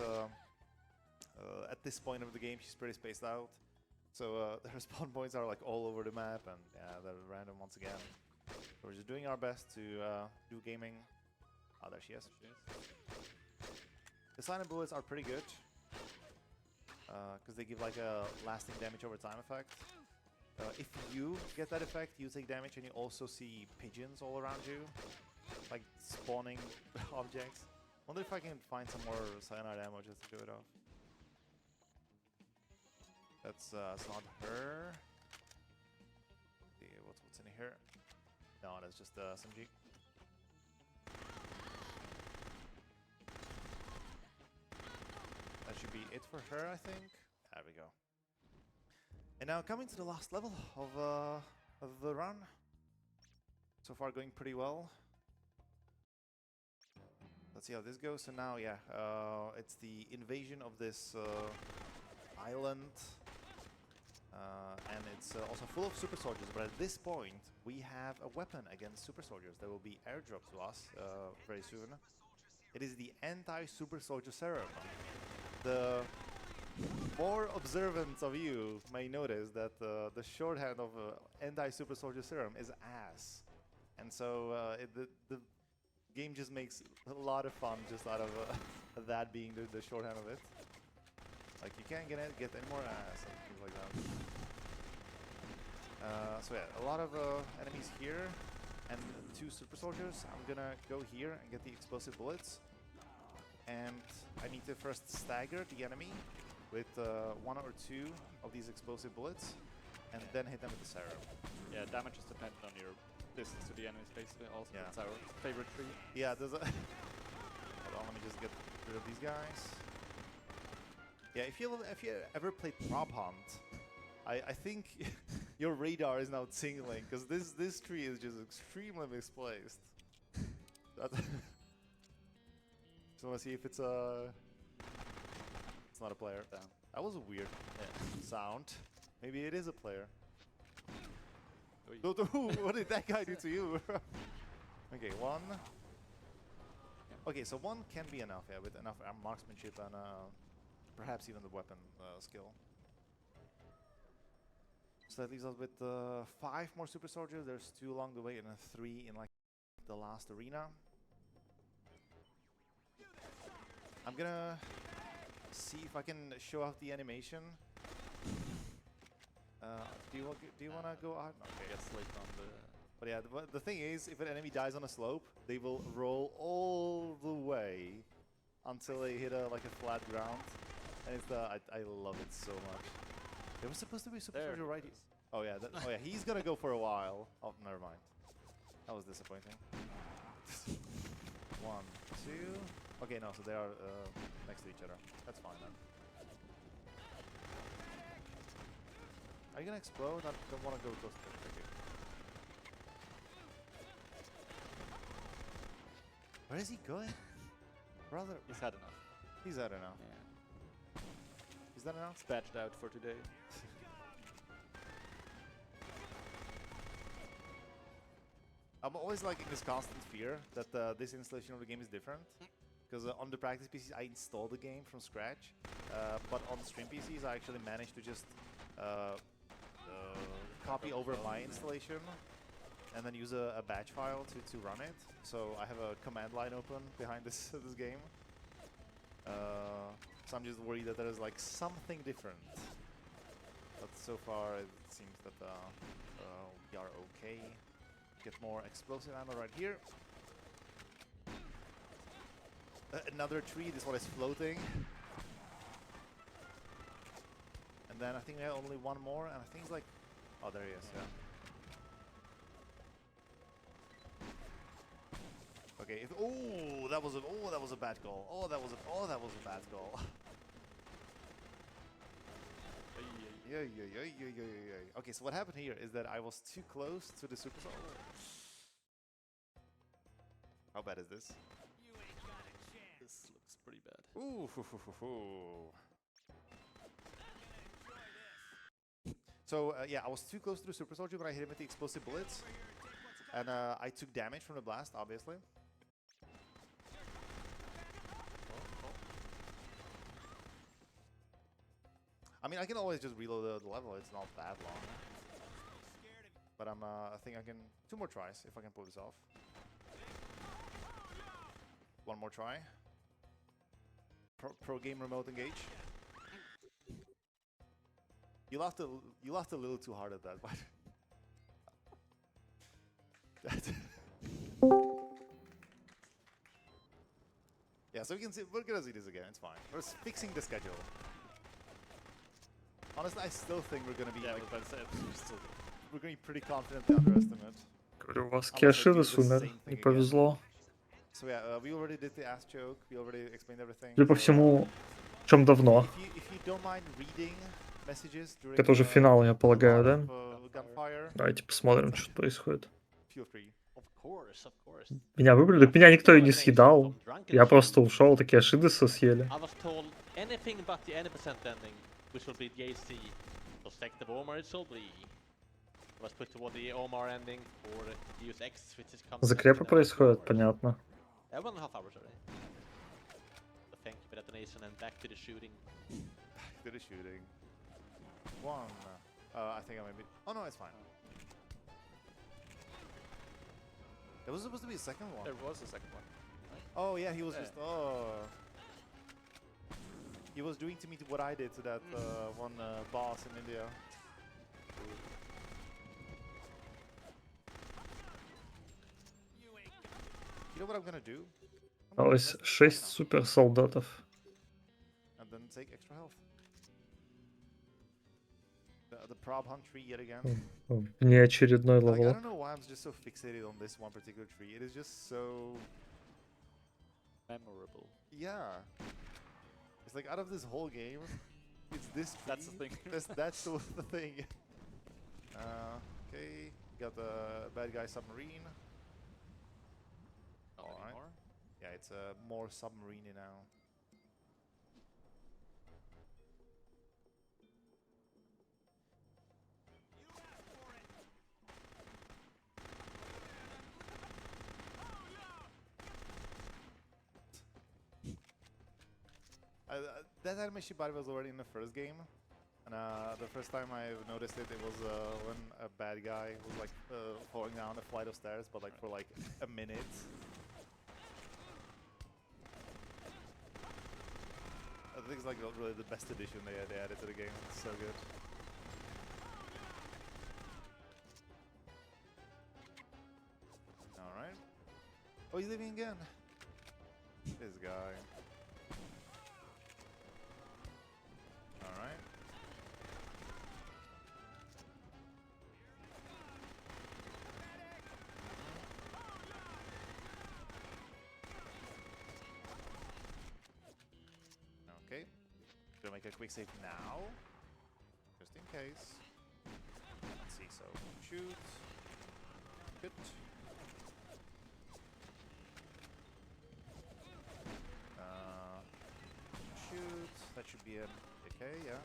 S2: at this point of the game, she's pretty spaced out. So the respawn points are like all over the map, and they're random once again. So we're just doing our best to do gaming. Oh, there she is. The silent bullets are pretty good, because they give like a lasting damage over time effect. If you get that effect, you take damage, and you also see pigeons all around you, like spawning objects. Wonder if I can find some more cyanide ammo just to do it off. That's not her. See what's in here. No, that's just SMG. That should be it for her, I think. There we go. And now coming to the last level of the run. So far going pretty well. Let's see how this goes. So now, yeah, it's the invasion of this island. And it's also full of super soldiers, but at this point we have a weapon against super soldiers that will be airdropped to us very soon. It is the anti-super soldier serum. The more observant of you may notice that the shorthand of anti-super soldier serum is ASS. And so the game just makes a lot of fun just out of that being the shorthand of it. Like, you can't get any more ass and things like that. So yeah, a lot of enemies here and 2 super soldiers. I'm gonna go here and get the explosive bullets. And I need to first stagger the enemy with 1 or 2 of these explosive bullets, and then hit them with the serum.
S3: Yeah, damage is dependent on your distance to the enemies, basically. Also,
S2: Yeah.
S3: it's our favorite tree.
S2: Yeah, there's a... Hold on, let me just get rid of these guys. Yeah, if you ever played Prop Hunt, I think your radar is now tingling, because this tree is just extremely misplaced. Just want to see if it's not a player.
S3: Yeah.
S2: That was a weird sound. Maybe it is a player. What did that guy do to you? Okay, one. Okay, so one can be enough, yeah, with enough marksmanship and perhaps even the weapon skill. So that leaves us with 5 more super soldiers. There's 2 along the way and 3 in like the last arena. I'm gonna see if I can show off the animation. Do you wanna go out? Okay,
S3: Get slate on the.
S2: but yeah, the thing is, if an enemy dies on a slope, they will roll all the way until they hit like a flat ground, and it's I love it so much. There was supposed to be a super soldier right here. Oh yeah, oh yeah, he's gonna go for a while. Oh, never mind. That was disappointing. 1, 2. Okay, no, so they are next to each other. That's fine then. Are you gonna explode? I don't want to go close to it. Thank you. Where is he going? Brother.
S3: He's had enough.
S2: He's had enough.
S3: Yeah.
S2: Is that enough?
S3: It's badged out for today.
S2: I'm always like in this constant fear that this installation of the game is different. Because on the practice PCs I installed the game from scratch, but on stream PCs I actually managed to just copy over my installation and then use a batch file to run it. So I have a command line open behind this game. So I'm just worried that there is like something different. But so far it seems that we are okay. Get more explosive ammo right here. Another tree, this one is floating. And then I think we have only one more, and I think it's like... Oh, there he is, yeah. Okay, if... Oh, that was a bad goal. Oh, that was a bad goal. Yeah. Okay, so what happened here is that I was too close to the super soldier. How bad is this?
S3: This looks pretty bad.
S2: Ooh, So yeah, I was too close to the super soldier when I hit him with the explosive bullets, and I took damage from the blast, obviously. I mean, I can always just reload the level. It's not that long. But I think I can 2 more tries if I can pull this off. 1 more try. Pro game remote engage. You laughed a little too hard at that, but yeah. So we're gonna see this again. It's fine. We're fixing the schedule. Honestly, I still think we're gonna be we're gonna be pretty confident to underestimate.
S1: Говорю, у вас Киаширис умер, не повезло.
S2: So yeah, we already did the ass joke. We already explained everything.
S1: Судя по всему, в чем давно.
S2: If you don't mind reading messages during
S1: Это уже финал, я полагаю, да?
S2: gunfire,
S1: Давайте посмотрим, что происходит.
S2: feel free.
S5: Of course.
S1: Меня выбрали, меня никто и не съедал. Я просто ушел, такие Ашидеса съели.
S5: I was told anything but the 90% ending, which will be the AC. Prospective Omar it shall be. Was put toward the Omar ending for the Deus Ex, which is coming.
S1: Закрепы происходят, понятно.
S5: 1.5 hours already. So thank you for detonation and back to the shooting.
S2: Back to the shooting. 1. I think I might be. Oh no, it's fine. There was supposed to be a second one.
S3: There was a second one.
S2: Oh yeah, he was just. Oh. He was doing to me what I did to that one boss in India. You know what I'm gonna do?
S1: Осталось 6 суперсолдатов.
S2: And then take extra health. The prob hunt tree yet again.
S1: Неочередной
S2: Like, I
S1: левел.
S2: don't know why I'm just so fixated on this one particular tree. It is just so
S3: Memorable.
S2: yeah. It's like out of this whole game, it's this tree.
S3: That's the thing.
S2: that's the thing. Okay, got the bad guy submarine.
S3: Not
S2: Alright.
S3: anymore.
S2: Yeah, it's more submarine now. That animation body was already in the first game. And the first time I noticed it, it was when a bad guy was like falling down a flight of stairs, but like for like a minute. I think it's like really the best addition they added to the game. It's so good. All right. Oh, he's leaving again. This guy. All right. Okay, gonna make a quick save now, just in case. Let's see, so shoot, good. Shoot, that should be an okay, yeah.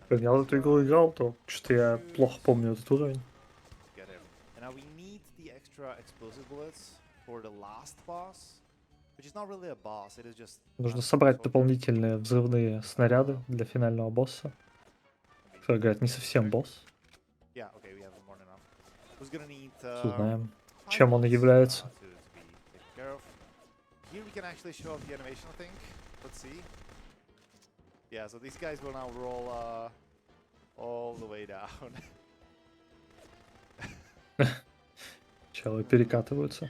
S1: Блин, я вот эту игру играл, то что-то я плохо помню этот уровень.
S2: Get him. And now we need the extra explosive bullets for the last boss, which is not really a boss, it is just...
S1: Нужно собрать дополнительные взрывные снаряды для финального босса. Что, говорят, не совсем босс.
S2: Yeah, okay, we have more than enough. Who's gonna need
S1: Узнаем, чем он является.
S2: to be taken care of. Here we can actually show off the animation, I think. Let's see. Yeah, so these guys will now roll all the way down.
S1: Челы перекатываются.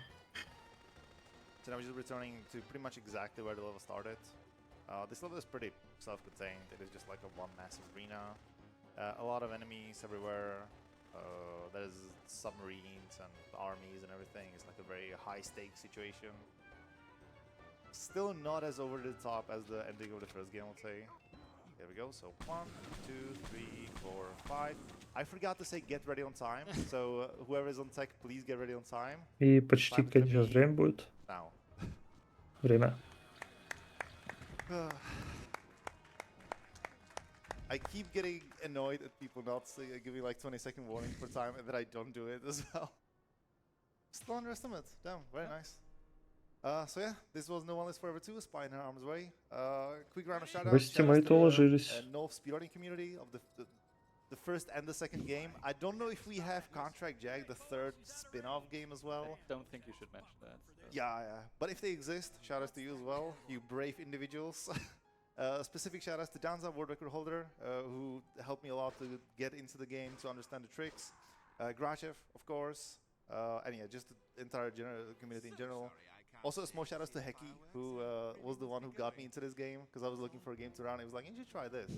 S2: So now we're just returning to pretty much exactly where the level started. This level is pretty self-contained. It is just like a one massive arena. A lot of enemies everywhere. There's submarines and armies and everything. It's like a very high-stakes situation. Still not as over the top as the ending of the first game, I'll say. There we go. So 1, 2, 3, 4, 5. I forgot to say get ready on time. So whoever is on tech, please get ready on time.
S1: И почти, конечно, время будет.
S2: Now.
S1: Время.
S2: I keep getting annoyed at people not giving like 20-second warning for time and that I don't do it as well. Still underestimate. Damn, very nice. So yeah, this was No One Lives Forever 2, Spy in Harm's Way. Quick round of shoutouts.
S1: Гости мои то уложились.
S2: No speedrunning community of the first and the second game. I don't know if we have Contract Jack, the third spin-off game as well.
S3: I don't think you should mention that.
S2: Yeah, but if they exist, shoutouts to you as well, you brave individuals. Specific shoutouts to Danza, world record holder, who helped me a lot to get into the game, to understand the tricks. Grachev, of course, and yeah, just the entire community in general. Also, a small shoutouts to Heki, who was the one who got me into this game, because I was looking for a game to run. He was like, you should try this.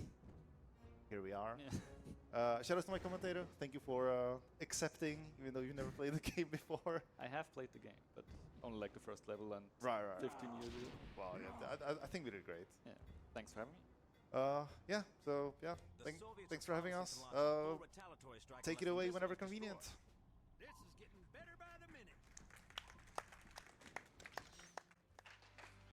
S2: Here we are. Yeah. Shoutouts to my commentator. Thank you for accepting, even though you've never played the game before.
S3: I have played the game, but only like the first level and
S2: Right.
S3: 15 years ago.
S2: Well, yeah, I think we did great.
S3: Yeah. Thanks for having me.
S2: Yeah, so, yeah, thanks for having us. Take it away whenever convenient.